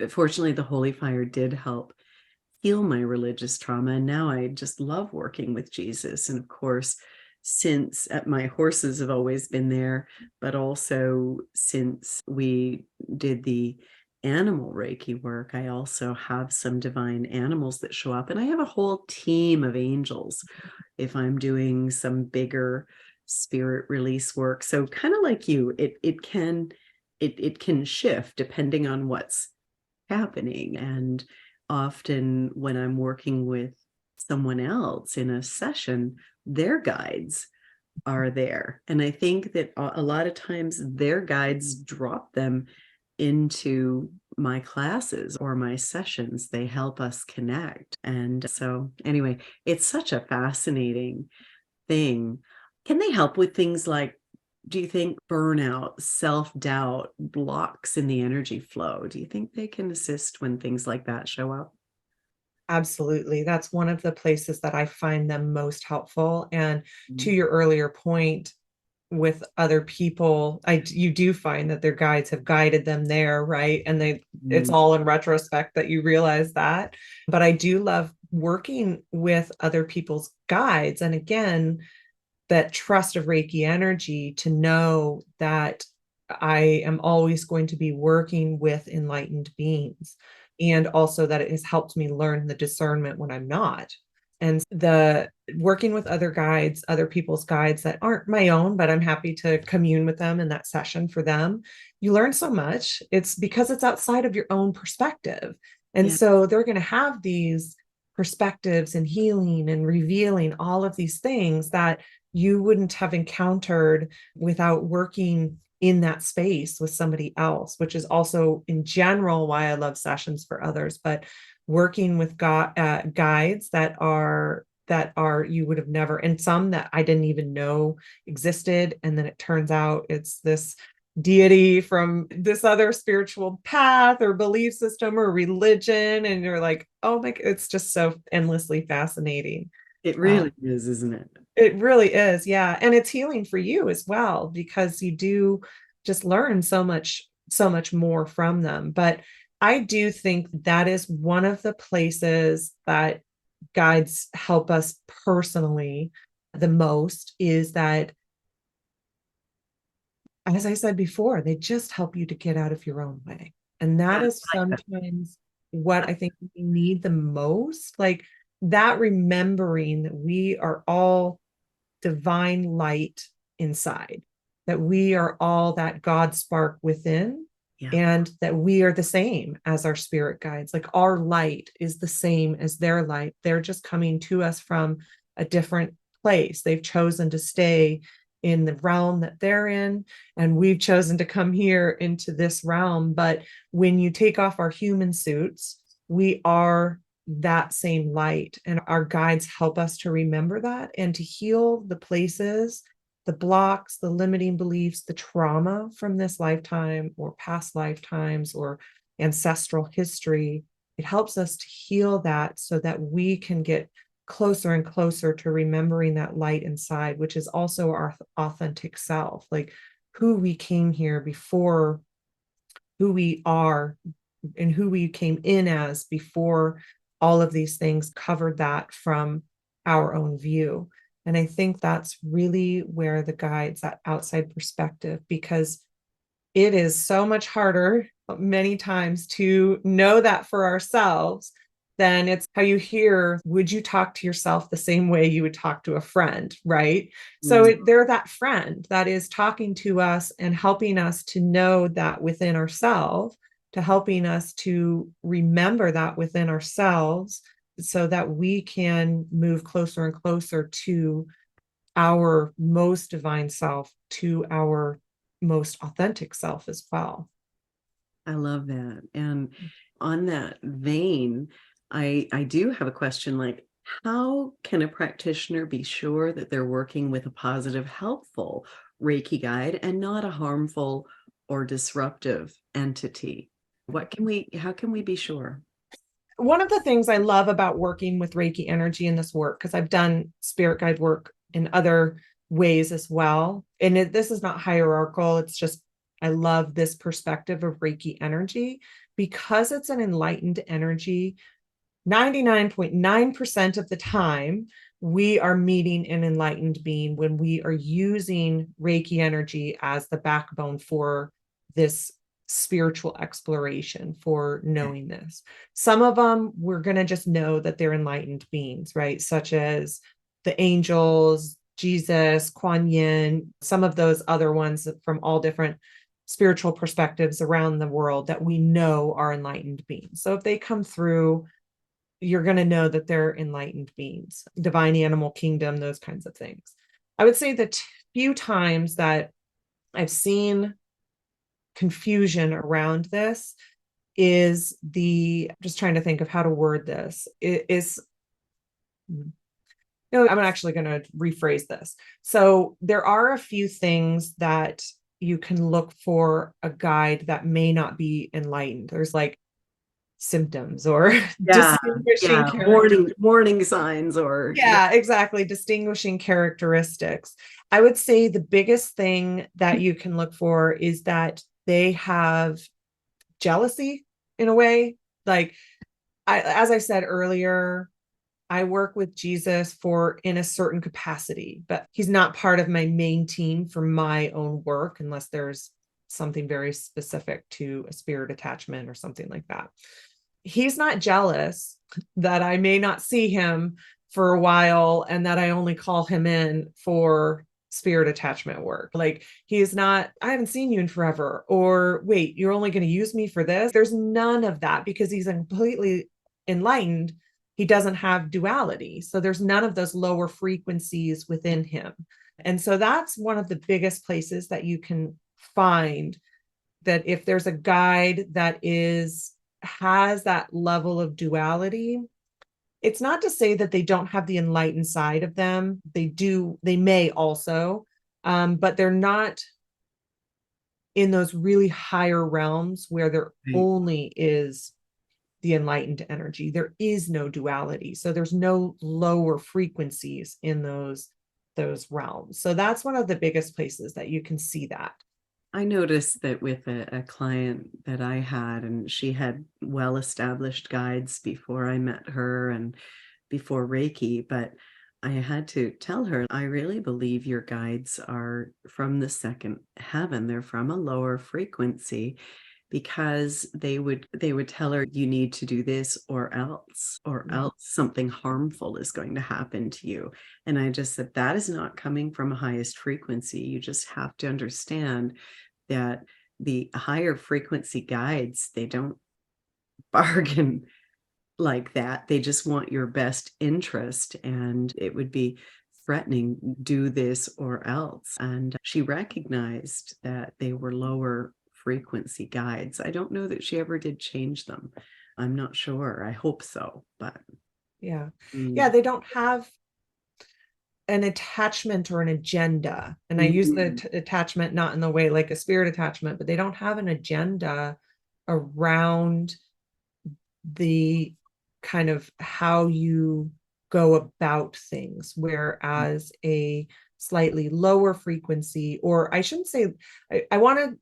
fortunately, the Holy Fire did help heal my religious trauma. And now I just love working with Jesus. And of course, since my horses have always been there, but also since we did the animal Reiki work, I also have some divine animals that show up. And I have a whole team of angels if I'm doing some bigger spirit release work. So kind of like you, it can shift depending on what's happening. And often when I'm working with someone else in a session, their guides are there. And I think that a lot of times their guides drop them into my classes or my sessions. They help us connect. And so anyway, it's such a fascinating thing. Can they help with things like, do you think burnout, self-doubt, blocks in the energy flow? Do you think they can assist when things like that show up? Absolutely. That's one of the places that I find them most helpful. And to your earlier point with other people, you do find that their guides have guided them there, right? And it's all in retrospect that you realize that. But I do love working with other people's guides. And again, that trust of Reiki energy to know that I am always going to be working with enlightened beings. And also that it has helped me learn the discernment when I'm not. And the working with other guides, other people's guides that aren't my own, but I'm happy to commune with them in that session for them. You learn so much. It's because it's outside of your own perspective. And so they're going to have these perspectives and healing and revealing all of these things that you wouldn't have encountered without working in that space with somebody else, which is also in general why I love sessions for others. But working with guides that are you would have never, and some that I didn't even know existed, and then it turns out it's this deity from this other spiritual path or belief system or religion, and you're like, oh my, it's just so endlessly fascinating. It really is, isn't it? It really is. Yeah. And it's healing for you as well, because you do just learn so much more from them. But I do think that is one of the places that guides help us personally the most, is that, as I said before, they just help you to get out of your own way. And that is sometimes what I think we need the most. Like that, remembering that we are all divine light inside, that we are all that God spark within, Yeah. and that we are the same as our spirit guides. Like our light is the same as their light. They're just coming to us from a different place. They've chosen to stay in the realm that they're in, and we've chosen to come here into this realm. But when you take off our human suits, we are that same light, and our guides help us to remember that and to heal the places, the blocks, the limiting beliefs, the trauma from this lifetime or past lifetimes or ancestral history. It helps us to heal that so that we can get closer and closer to remembering that light inside, which is also our authentic self, like who we came here before, who we are, and who we came in as before all of these things covered that from our own view. And I think that's really where the guides, that outside perspective, because it is so much harder many times to know that for ourselves than it's how you hear, would you talk to yourself the same way you would talk to a friend, right? So they're that friend that is talking to us and helping us to know that within ourselves, to helping us to remember that within ourselves so that we can move closer and closer to our most divine self, to our most authentic self as well. I love that. And on that vein, I do have a question, like, how can a practitioner be sure that they're working with a positive, helpful Reiki guide and not a harmful or disruptive entity? How can we be sure? One of the things I love about working with Reiki energy in this work, because I've done spirit guide work in other ways as well, and this is not hierarchical, it's just I love this perspective of Reiki energy because it's an enlightened energy. 99.9% of the time, we are meeting an enlightened being when we are using Reiki energy as the backbone for this spiritual exploration, for knowing this. Some of them, we're going to just know that they're enlightened beings, right? Such as the angels, Jesus, Kuan Yin, some of those other ones from all different spiritual perspectives around the world that we know are enlightened beings. So if they come through, you're going to know that they're enlightened beings, divine animal kingdom, those kinds of things. I would say the few times that I've seen confusion around this is just trying to think of how to word this. No, I'm actually going to rephrase this. So there are a few things that you can look for a guide that may not be enlightened. There's like symptoms or distinguishing Warning signs or yeah, exactly, distinguishing characteristics. I would say the biggest thing that you can look for is that they have jealousy in a way. Like as I said earlier, I work with Jesus in a certain capacity, but he's not part of my main team for my own work unless there's something very specific to a spirit attachment or something like that. He's not jealous that I may not see him for a while and that I only call him in for spirit attachment work. Like he's not, I haven't seen you in forever, or wait, you're only going to use me for this. There's none of that because he's completely enlightened. He doesn't have duality. So there's none of those lower frequencies within him. And so that's one of the biggest places that you can find that if there's a guide that has that level of duality, it's not to say that they don't have the enlightened side of them. They do, they may also, but they're not in those really higher realms where there only is the enlightened energy. There is no duality. So there's no lower frequencies in those realms. So that's one of the biggest places that you can see that. I noticed that with a client that I had, and she had well-established guides before I met her and before Reiki, but I had to tell her, I really believe your guides are from the second heaven. They're from a lower frequency, because they would tell her, you need to do this or else something harmful is going to happen to you. And I just said, that is not coming from a highest frequency. You just have to understand that the higher frequency guides, they don't bargain like that. They just want your best interest, and it would be threatening, do this or else. And she recognized that they were lower frequency guides. I don't know that she ever did change them. I'm not sure. I hope so, but Yeah. mm, Yeah, they don't have an attachment or an agenda. And I use the mhm. attachment not in the way like a spirit attachment, but they don't have an agenda around the kind of how you go about things. Whereas a slightly lower frequency, or I shouldn't say, I want to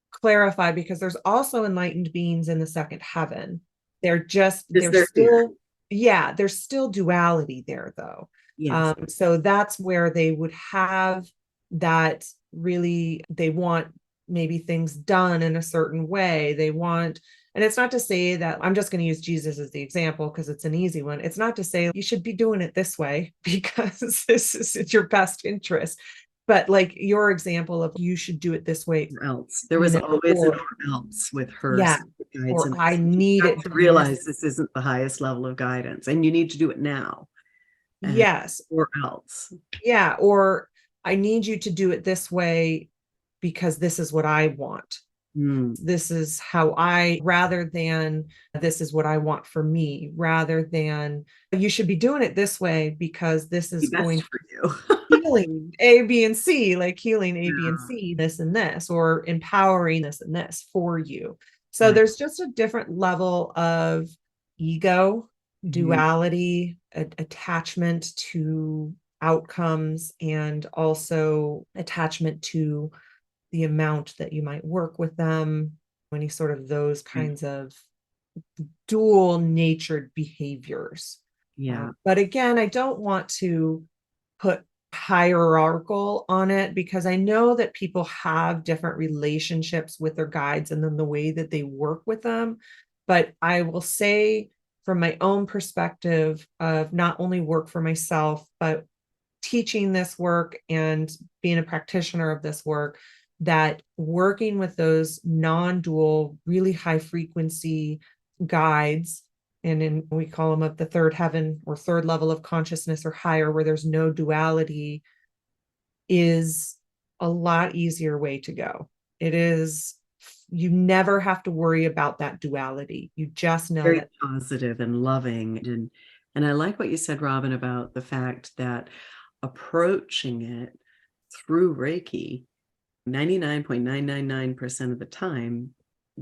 clarify, because there's also enlightened beings in the second heaven. Is They're there here? still, yeah, there's still duality there though. Yes. So that's where they would have that, really, they want maybe things done in a certain way. They want, and it's not to say that, I'm just going to use Jesus as the example because it's an easy one. It's not to say you should be doing it this way because this is in your best interest. But like your example of you should do it this way, Or else. There was always an or else with her yeah, guides, or and I you need have it to done this. realize this isn't the highest level of guidance, and you need to do it now. And Yes. or else. Yeah. Or I need you to do it this way because this is what I want. Mm, This is how rather than this is what I want for me, rather than you should be doing it this way because this be is going best to for you. healing A, B, and C, like healing A, B, and Yeah, C, this and this, or empowering this and this for you. So right. there's just a different level of ego, Mhm. duality, attachment to outcomes, and also attachment to the amount that you might work with them, any sort of those Right. kinds of dual natured behaviors. Yeah. But again, I don't want to put hierarchical on it because I know that people have different relationships with their guides and then the way that they work with them. But I will say, from my own perspective of not only work for myself, but teaching this work and being a practitioner of this work, that working with those non-dual, really high frequency guides, and we call them of the third heaven or third level of consciousness or higher, where there's no duality, is a lot easier way to go. It is, you never have to worry about that duality. You just know Very that. positive and loving. And I like what you said, Robyn, about the fact that approaching it through Reiki, 99.999% of the time,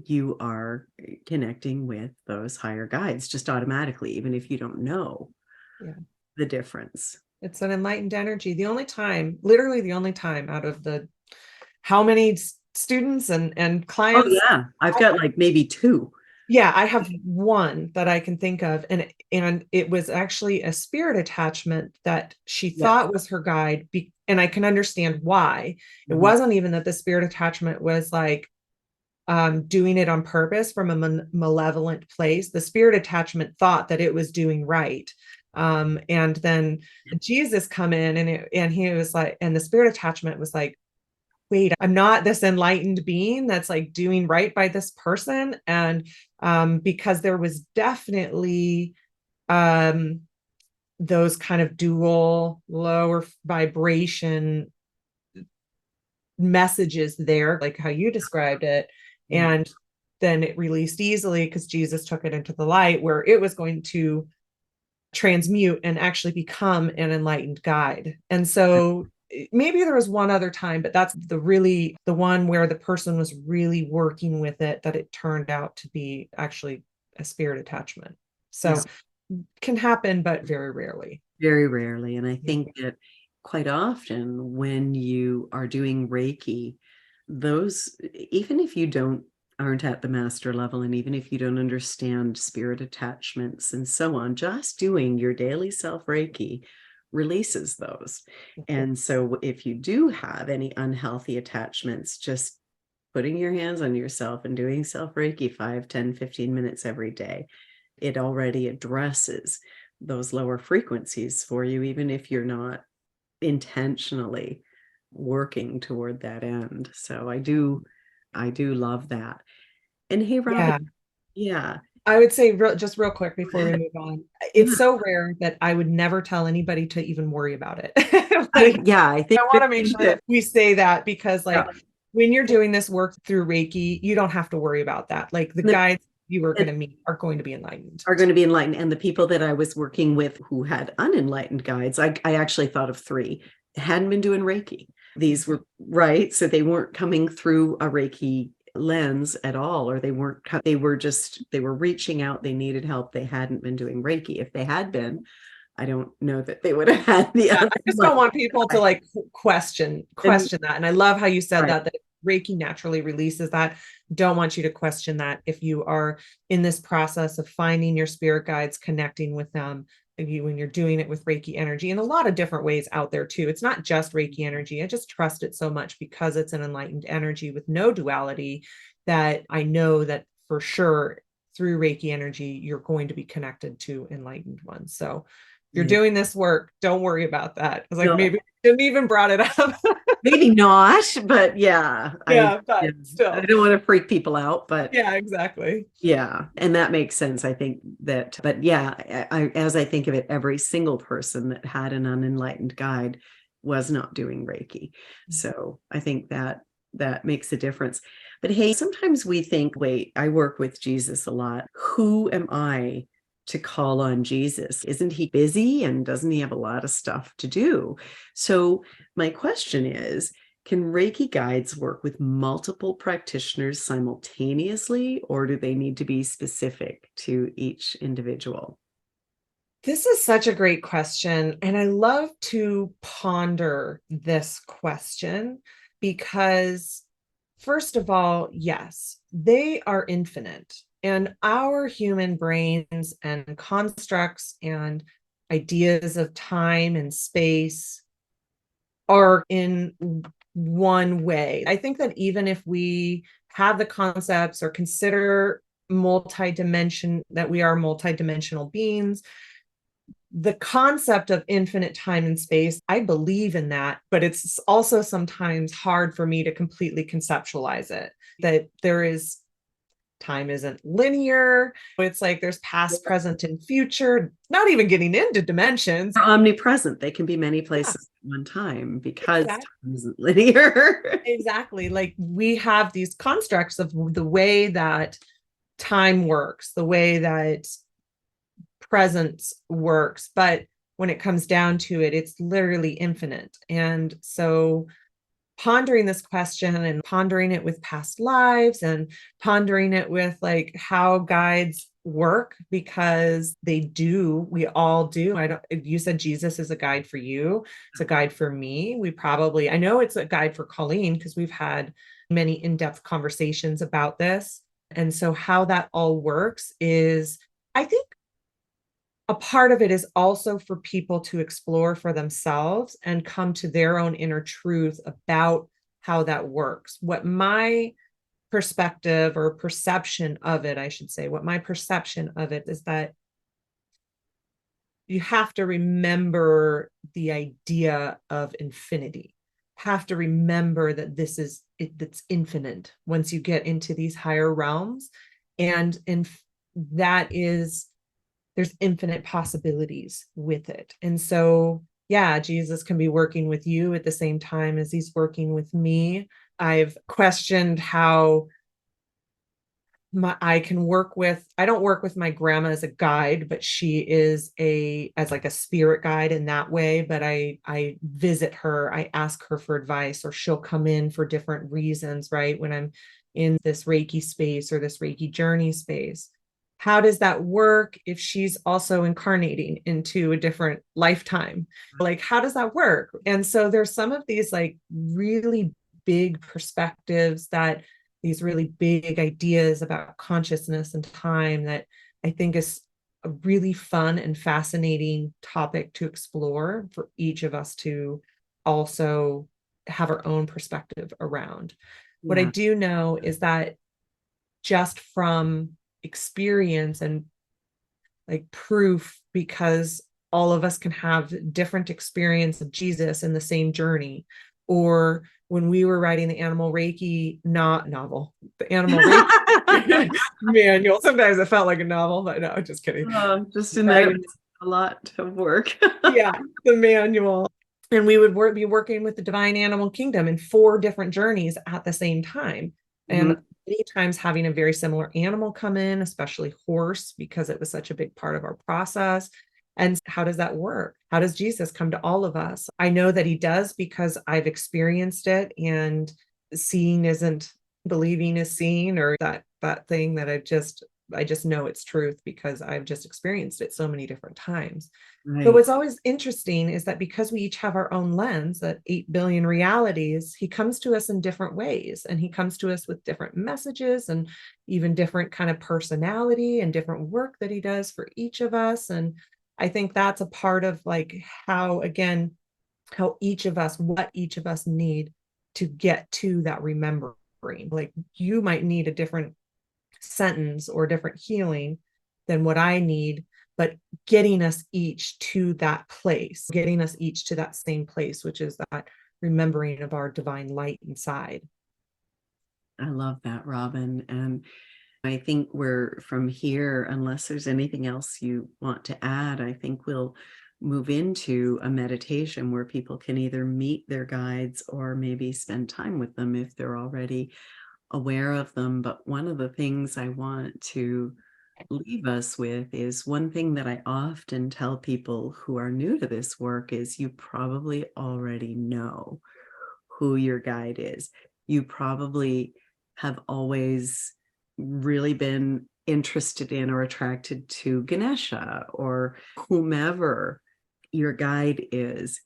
you are connecting with those higher guides just automatically, even if you don't know Yeah, the difference. it's an enlightened energy. The only time, literally the only time out of the how many students and Oh, clients, yeah. I've got like maybe two. yeah, I have one that I can think of, and it was actually a spirit attachment that she Yes. thought was her guide, and I can understand why. It Mhm. wasn't even that the spirit attachment was like doing it on purpose from a malevolent place. The spirit attachment thought that it was doing right. And then Jesus come in, and he was like, and the spirit attachment was like, wait, I'm not this enlightened being that's like doing right by this person. And because there was definitely those kind of dual lower vibration messages there, like how you described it. Yeah. And then it released easily because Jesus took it into the light where it was going to transmute and actually become an enlightened guide. And so maybe there was one other time, but that's the one where the person was really working with it, that it turned out to be actually a spirit attachment. So Yes. can happen, but very rarely. Very rarely. And I Yeah. think that quite often when you are doing Reiki, those, even if you aren't at the master level, and even if you don't understand spirit attachments and so on, just doing your daily self Reiki releases those. And so if you do have any unhealthy attachments, just putting your hands on yourself and doing self Reiki 5, 10, 15 minutes every day, it already addresses those lower frequencies for you, even if you're not intentionally working toward that end. So I do I do love that. And hey, Robyn, Yeah. yeah, I would say just real quick before we yeah, move on, it's so rare that I would never tell anybody to even worry about it. Like, I think I want to make sure that we say that because like yeah. when you're doing this work through Reiki, you don't have to worry about that. Like the guides you are going to meet are going to be enlightened. Are going to be enlightened. And the people that I was working with who had unenlightened guides, I actually thought of three, hadn't been doing Reiki. These were right. So they weren't coming through a Reiki lens at all, or they were reaching out. They needed help. They hadn't been doing Reiki. If they had been, I don't know that they would have had the I just don't want people to like question that. And I love how you said that Reiki naturally releases that. Don't want you to question that if you are in this process of finding your spirit guides, connecting with them, when you're doing it with Reiki energy, in a lot of different ways out there too. It's not just Reiki energy. I just trust it so much because it's an enlightened energy with no duality, that I know that for sure through Reiki energy, you're going to be connected to enlightened ones. So you're doing this work, don't worry about that. I was like, maybe I didn't even brought it up. Maybe not, but yeah. But still. I don't want to freak people out, but yeah, exactly. Yeah. And that makes sense. I think that, but yeah, as I think of it, every single person that had an unenlightened guide was not doing Reiki. So I think that makes a difference. But hey, sometimes we think, wait, I work with Jesus a lot. Who am I to call on Jesus? Isn't he busy and doesn't he have a lot of stuff to do? So my question is, can Reiki guides work with multiple practitioners simultaneously, or do they need to be specific to each individual? This is such a great question. And I love to ponder this question because, first of all, yes, they are infinite. And our human brains and constructs and ideas of time and space are in one way. I think that even if we have the concepts or consider that we are multidimensional beings, the concept of infinite time and space, I believe in that, but it's also sometimes hard for me to completely conceptualize it, that time isn't linear. It's like there's past, present, and future, not even getting into dimensions. They're omnipresent. They can be many places at one time because time isn't linear. Exactly. Like we have these constructs of the way that time works, the way that presence works, but when it comes down to it, it's literally infinite. And so pondering this question and pondering it with past lives and pondering it with like how guides work, because we all do. You said Jesus is a guide for you. It's a guide for me. I know it's a guide for Colleen because we've had many in-depth conversations about this. And so how that all works is, I think, a part of it is also for people to explore for themselves and come to their own inner truth about how that works. What my perspective or perception of it, I should say, what my perception of it is that you have to remember the idea of infinity. Have to remember that it's infinite once you get into these higher realms. And that is, there's infinite possibilities with it. And so, yeah, Jesus can be working with you at the same time as he's working with me. I've questioned how I don't work with my grandma as a guide, but she is as like a spirit guide in that way. But I visit her, I ask her for advice, or she'll come in for different reasons, right? When I'm in this Reiki space or this Reiki journey space. How does that work if she's also incarnating into a different lifetime? Like, how does that work? And so there's some of these like really big perspectives, these really big ideas about consciousness and time, that I think is a really fun and fascinating topic to explore for each of us to also have our own perspective around. Yeah. What I do know is that just from experience and like proof, because all of us can have different experience of Jesus in the same journey, or when we were writing the animal Reiki, not novel, the animal Reiki manual. Sometimes it felt like a novel, but no, just kidding. Just in that, it's a lot of work. Yeah, the manual. And we would be working with the divine animal kingdom in 4 different journeys at the same time. And many times having a very similar animal come in, especially horse, because it was such a big part of our process. And how does that work? How does Jesus come to all of us? I know that he does because I've experienced it, and seeing isn't believing is seeing, or that thing that I just know it's truth because I've just experienced it so many different times. Right. But what's always interesting is that because we each have our own lens, that 8 billion realities, he comes to us in different ways, and he comes to us with different messages and even different kind of personality and different work that he does for each of us. And I think that's a part of like how, again, how each of us, what each of us need to get to that remembering. Like you might need a different sentence or different healing than what I need, but getting us each to that place, getting us each to that same place, which is that remembering of our divine light inside. I love that, Robyn. And I think we're from here, unless there's anything else you want to add, I think we'll move into a meditation where people can either meet their guides or maybe spend time with them if they're already aware of them. But one of the things I want to leave us with is one thing that I often tell people who are new to this work is you probably already know who your guide is. You probably have always really been interested in or attracted to Ganesha or whomever your guide is.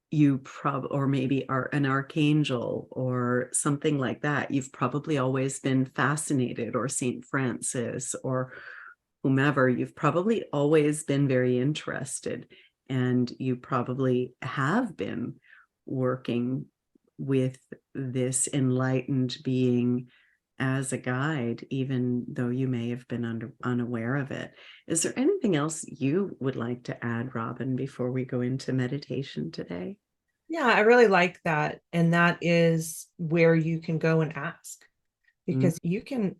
You or maybe are an archangel or something like that. You've probably always been fascinated, or Saint Francis or whomever. You've probably always been very interested, and you probably have been working with this enlightened being as a guide, even though you may have been unaware of it. Is there anything else you would like to add, Robyn, before we go into meditation today? Yeah, I really like that. And that is where you can go and ask, because you can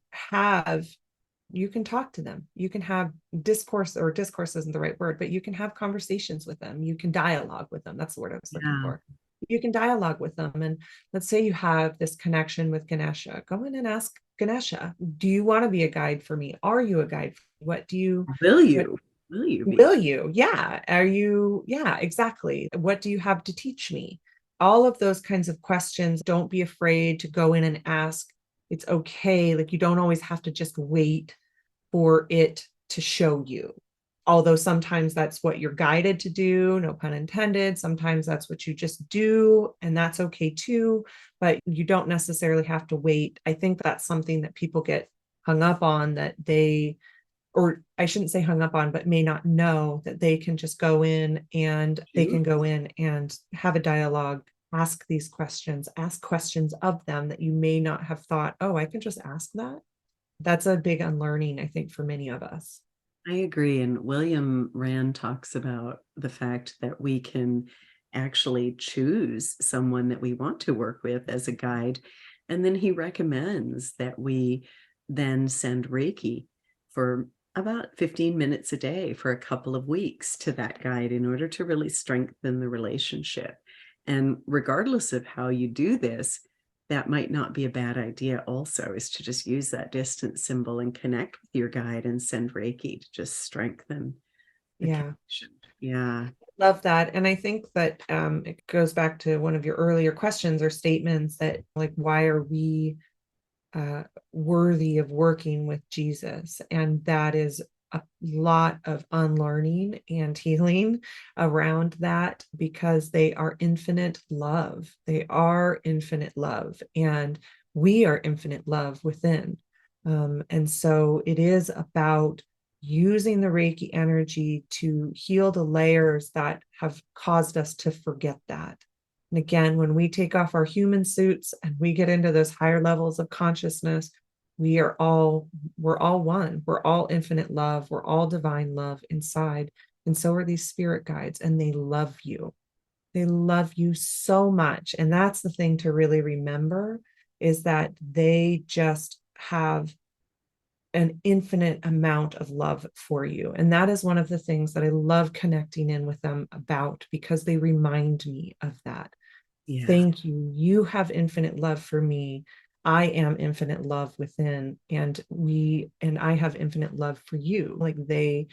talk to them. You can have discourse, or discourse isn't the right word, but you can have conversations with them. You can dialogue with them. That's the word I was looking for. You can dialogue with them. And let's say you have this connection with Ganesha. Go in and ask Ganesha, do you want to be a guide for me? Are you a guide? What do you, will you be? Will you? Yeah. Are you? Yeah, exactly. What do you have to teach me? All of those kinds of questions. Don't be afraid to go in and ask. It's okay. Like you don't always have to just wait for it to show you. Although sometimes that's what you're guided to do, no pun intended. Sometimes that's what you just do, and that's okay too, but you don't necessarily have to wait. I think that's something that people get hung up on, that they, or I shouldn't say hung up on, but may not know that they can just go in and they can go in and have a dialogue, ask these questions, ask questions of them that you may not have thought, oh, I can just ask that. That's a big unlearning, I think, for many of us. I agree. And William Rand talks about the fact that we can actually choose someone that we want to work with as a guide. And then he recommends that we then send Reiki for about 15 minutes a day for a couple of weeks to that guide in order to really strengthen the relationship. And regardless of how you do this, that might not be a bad idea also, is to just use that distance symbol and connect with your guide and send Reiki to just strengthen the connection. Yeah. Love that. And I think that it goes back to one of your earlier questions or statements, that like, why are we worthy of working with Jesus? And that is a lot of unlearning and healing around that, because they are infinite love. They are infinite love, and we are infinite love within. And so it is about using the Reiki energy to heal the layers that have caused us to forget that. And again, when we take off our human suits and we get into those higher levels of consciousness, we're all one. We're all infinite love. We're all divine love inside. And so are these spirit guides, and they love you. They love you so much. And that's the thing to really remember, is that they just have an infinite amount of love for you. And that is one of the things that I love connecting in with them about, because they remind me of that. Yeah. Thank you. You have infinite love for me. I am infinite love within, and I have infinite love for you. Like they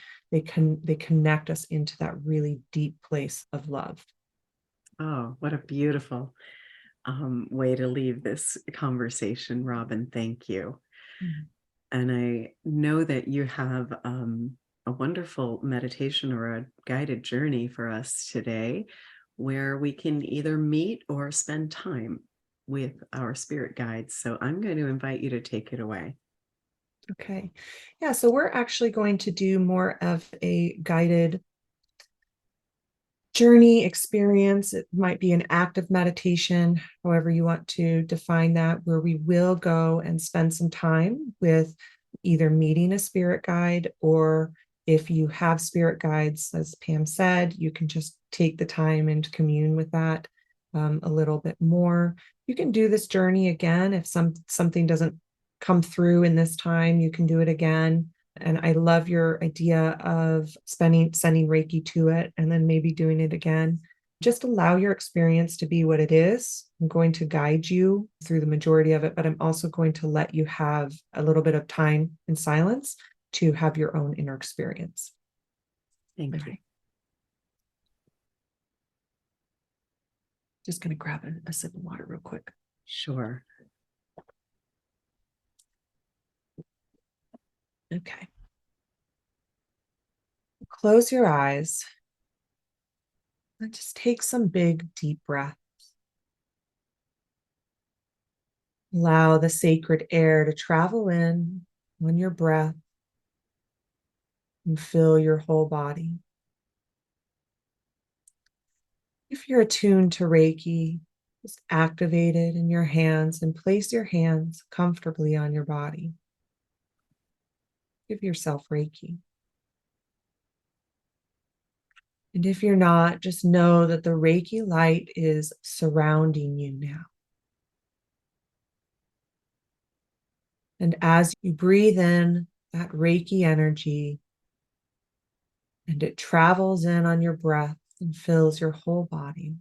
connect us into that really deep place of love. Oh, what a beautiful way to leave this conversation, Robyn. Thank you. Mm-hmm. And I know that you have a wonderful meditation or a guided journey for us today, where we can either meet or spend time with our spirit guides. So I'm going to invite you to take it away. Okay. Yeah, so we're actually going to do more of a guided journey experience. It might be an active meditation, however you want to define that, where we will go and spend some time with either meeting a spirit guide, or if you have spirit guides, as Pam said, you can just take the time and commune with that a little bit more. You can do this journey again. If something doesn't come through in this time, you can do it again. And I love your idea of sending Reiki to it and then maybe doing it again. Just allow your experience to be what it is. I'm going to guide you through the majority of it, but I'm also going to let you have a little bit of time in silence to have your own inner experience. Thank All you. right. Just going to grab a sip of water real quick. Sure. Okay. Close your eyes and just take some big, deep breaths. Allow the sacred air to travel in on your breath and fill your whole body. If you're attuned to Reiki, just activate it in your hands and place your hands comfortably on your body. Give yourself Reiki. And if you're not, just know that the Reiki light is surrounding you now. And as you breathe in that Reiki energy, and it travels in on your breath and fills your whole body.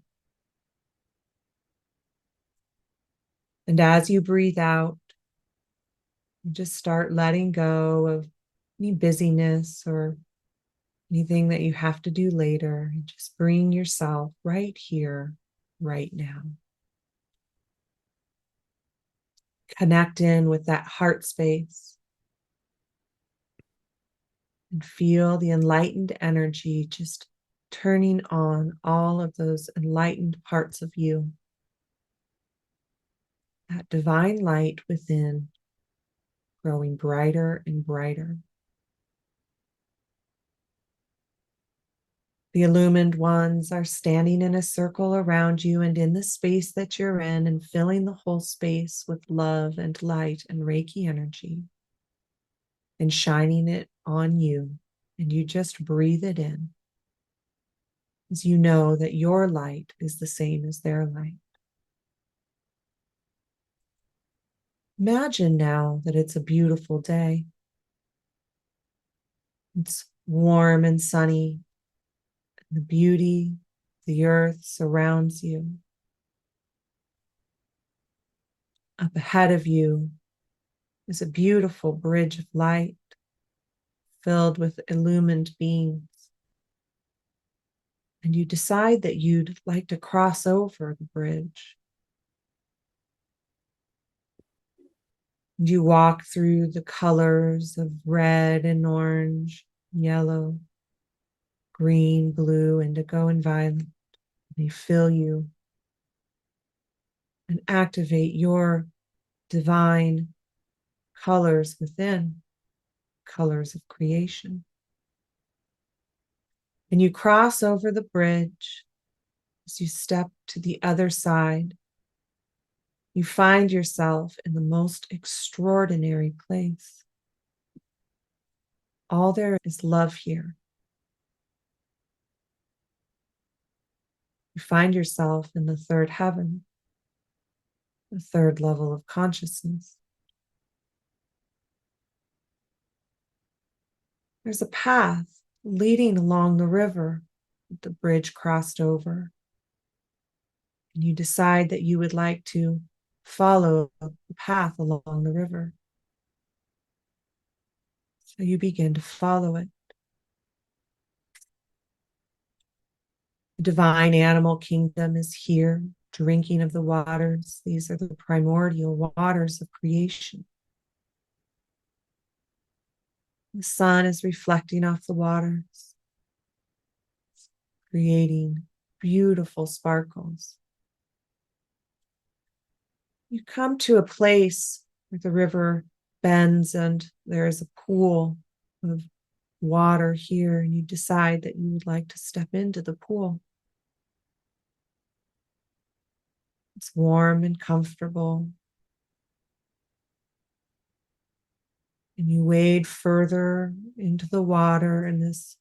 And as you breathe out, you just start letting go of any busyness or anything that you have to do later. And just bring yourself right here, right now. Connect in with that heart space and feel the enlightened energy just turning on all of those enlightened parts of you. That divine light within growing brighter and brighter. The illumined ones are standing in a circle around you and in the space that you're in, and filling the whole space with love and light and Reiki energy and shining it on you. And you just breathe it in, as you know that your light is the same as their light. Imagine now that it's a beautiful day. It's warm and sunny. The beauty of the earth surrounds you. Up ahead of you is a beautiful bridge of light filled with illumined beings. And you decide that you'd like to cross over the bridge. And you walk through the colors of red and orange, yellow, green, blue, indigo, and violet. They fill you and activate your divine colors within, colors of creation. And you cross over the bridge. As you step to the other side, you find yourself in the most extraordinary place. All there is love here. You find yourself in the third heaven, the third level of consciousness. There's a path leading along the river with the bridge crossed over. And you decide that you would like to follow the path along the river. So you begin to follow it. The divine animal kingdom is here, drinking of the waters. These are the primordial waters of creation. The sun is reflecting off the waters, creating beautiful sparkles. You come to a place where the river bends and there is a pool of water here, and you decide that you would like to step into the pool. It's warm and comfortable. And you wade further into the water, and this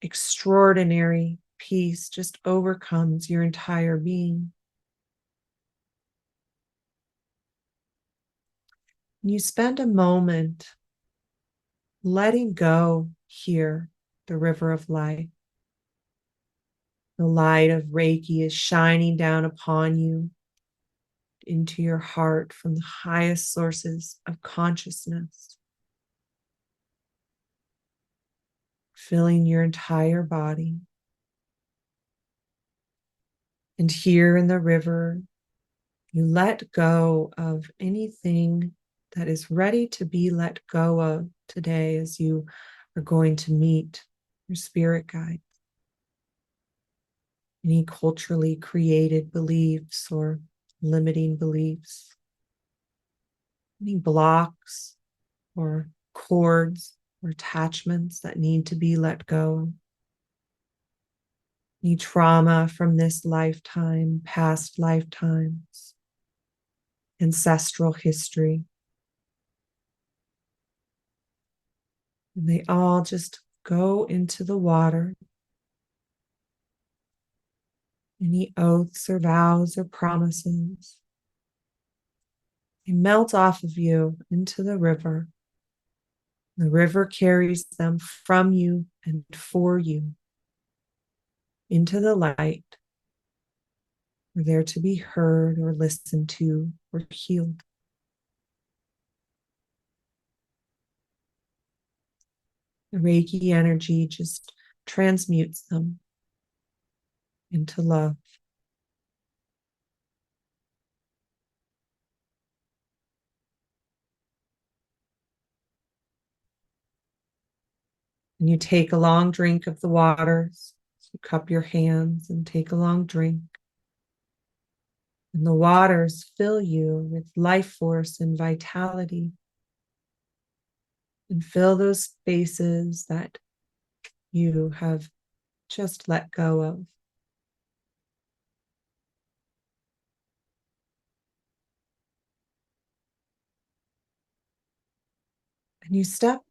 extraordinary peace just overcomes your entire being. And you spend a moment letting go here, the river of light. The light of Reiki is shining down upon you into your heart from the highest sources of consciousness, filling your entire body. And here in the river, you let go of anything that is ready to be let go of today as you are going to meet your spirit guide. Any culturally created beliefs or limiting beliefs, any blocks or cords or attachments that need to be let go, any trauma from this lifetime, past lifetimes, ancestral history. And they all just go into the water. Any oaths or vows or promises, they melt off of you into the river. The river carries them from you and for you into the light, where they're to be heard or listened to or healed. The Reiki energy just transmutes them into love. And you take a long drink of the waters. So you cup your hands and take a long drink. And the waters fill you with life force and vitality. And fill those spaces that you have just let go of. And you step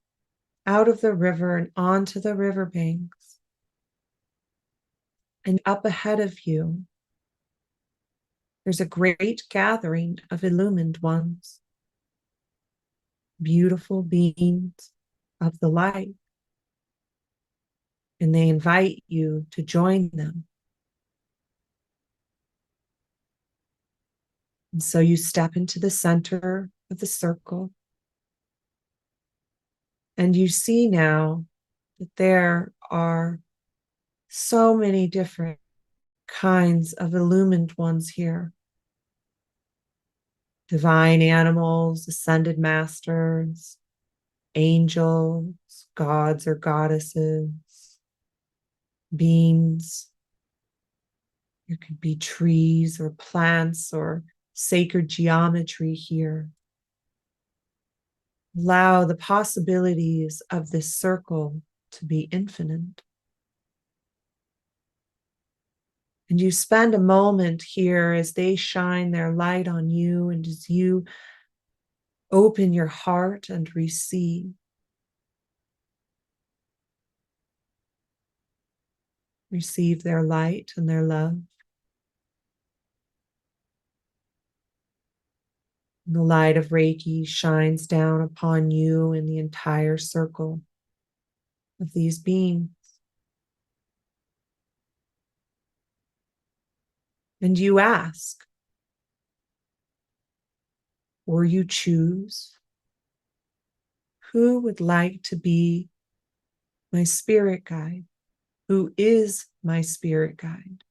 out of the river and onto the riverbanks. And up ahead of you, there's a great gathering of illumined ones, beautiful beings of the light. And they invite you to join them. And so you step into the center of the circle. And you see now that there are so many different kinds of illumined ones here. Divine animals, ascended masters, angels, gods or goddesses, beings. There could be trees or plants or sacred geometry here. Allow the possibilities of this circle to be infinite. And you spend a moment here as they shine their light on you and as you open your heart and receive. Receive their light and their love. The light of Reiki shines down upon you and the entire circle of these beings. And you ask, or you choose, who would like to be my spirit guide? Who is my spirit guide?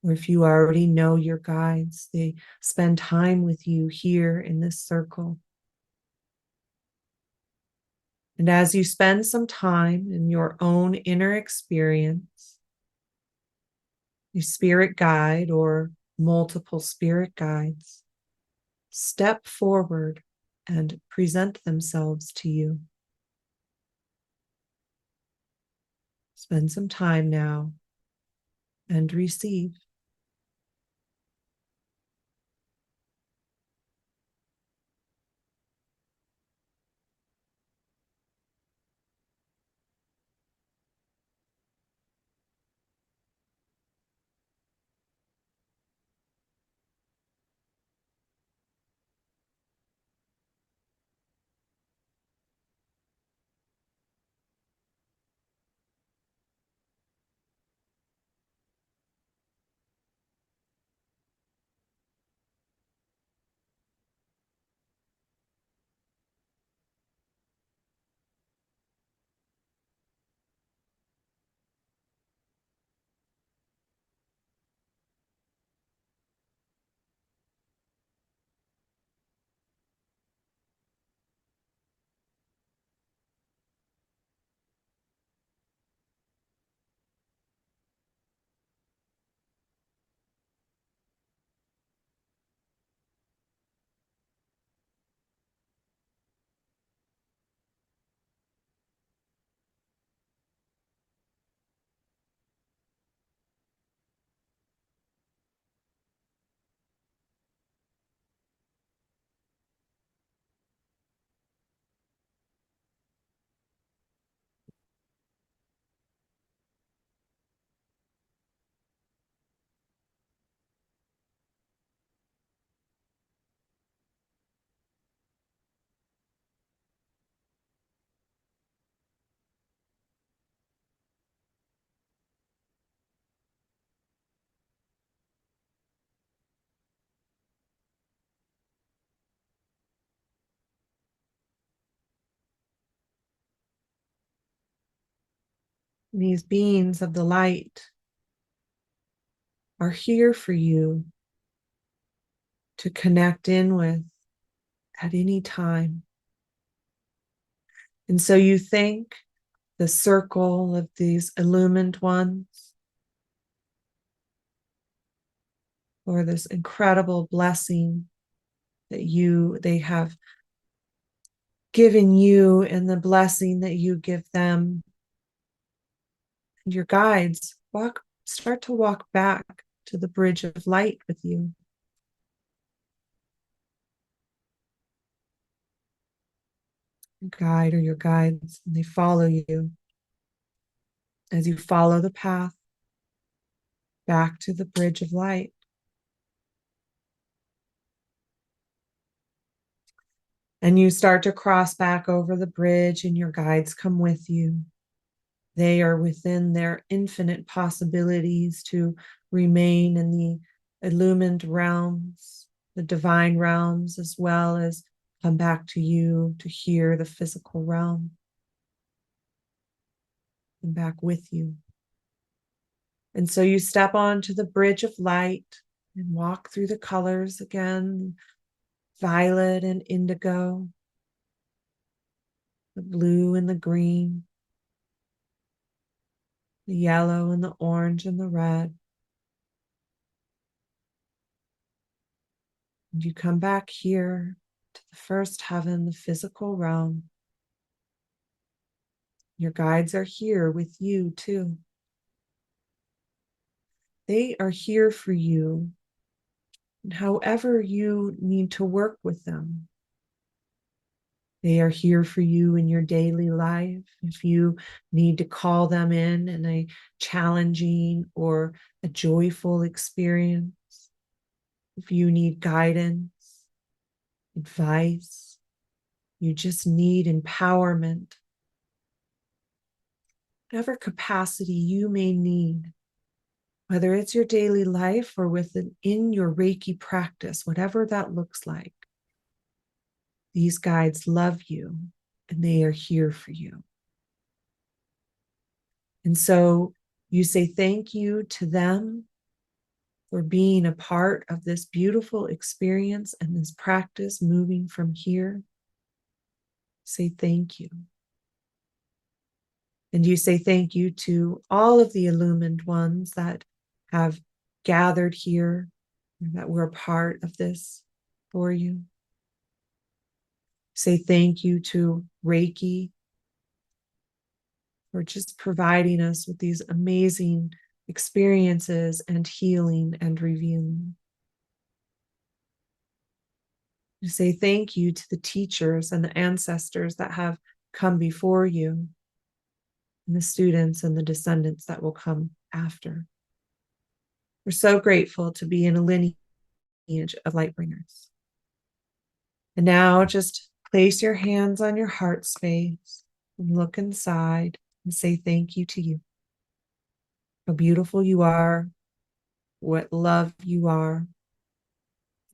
Or if you already know your guides, they spend time with you here in this circle. And as you spend some time in your own inner experience, your spirit guide or multiple spirit guides step forward and present themselves to you. Spend some time now and receive. These beings of the light are here for you to connect in with at any time. And so you thank the circle of these illumined ones for this incredible blessing that they have given you and the blessing that you give them. And your guides start to walk back to the bridge of light with you. Your guide or your guides, and they follow you as you follow the path back to the bridge of light. And you start to cross back over the bridge, and your guides come with you. They are within their infinite possibilities to remain in the illumined realms, the divine realms, as well as come back to you to hear the physical realm. And back with you. And so you step onto the bridge of light and walk through the colors again, violet and indigo, the blue and the green, the yellow and the orange and the red. And you come back here to the first heaven, the physical realm. Your guides are here with you too. They are here for you, and however you need to work with them. They are here for you in your daily life. If you need to call them in a challenging or a joyful experience, if you need guidance, advice. You just need empowerment. Whatever capacity you may need, whether it's your daily life or within your Reiki practice, whatever that looks like, these guides love you and they are here for you. And so you say thank you to them for being a part of this beautiful experience and this practice moving from here. Say thank you. And you say thank you to all of the illumined ones that have gathered here, that were a part of this for you. Say thank you to Reiki for just providing us with these amazing experiences and healing and revealing. You say thank you to the teachers and the ancestors that have come before you, and the students and the descendants that will come after. We're so grateful to be in a lineage of light bringers. And now just place your hands on your heart space and look inside and say thank you to you. How beautiful you are, what love you are,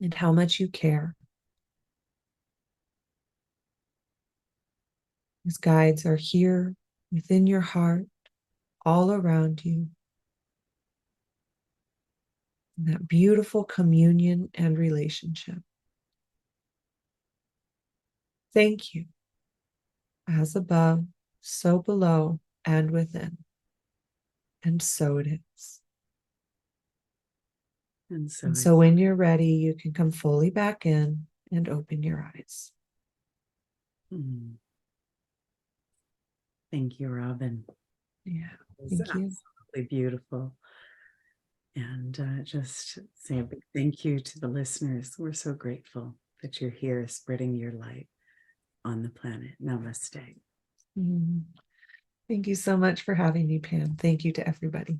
and how much you care. These guides are here within your heart, all around you. And that beautiful communion and relationship. Thank you. As above, so below and within. And so it is. And so, And so when you're ready, you can come fully back in and open your eyes. Thank you, Robyn. Yeah, It was thank you. absolutely beautiful. And just say a big thank you to the listeners. We're so grateful that you're here spreading your light on the planet. Namaste. Thank you so much for having me, Pam. Thank you to everybody.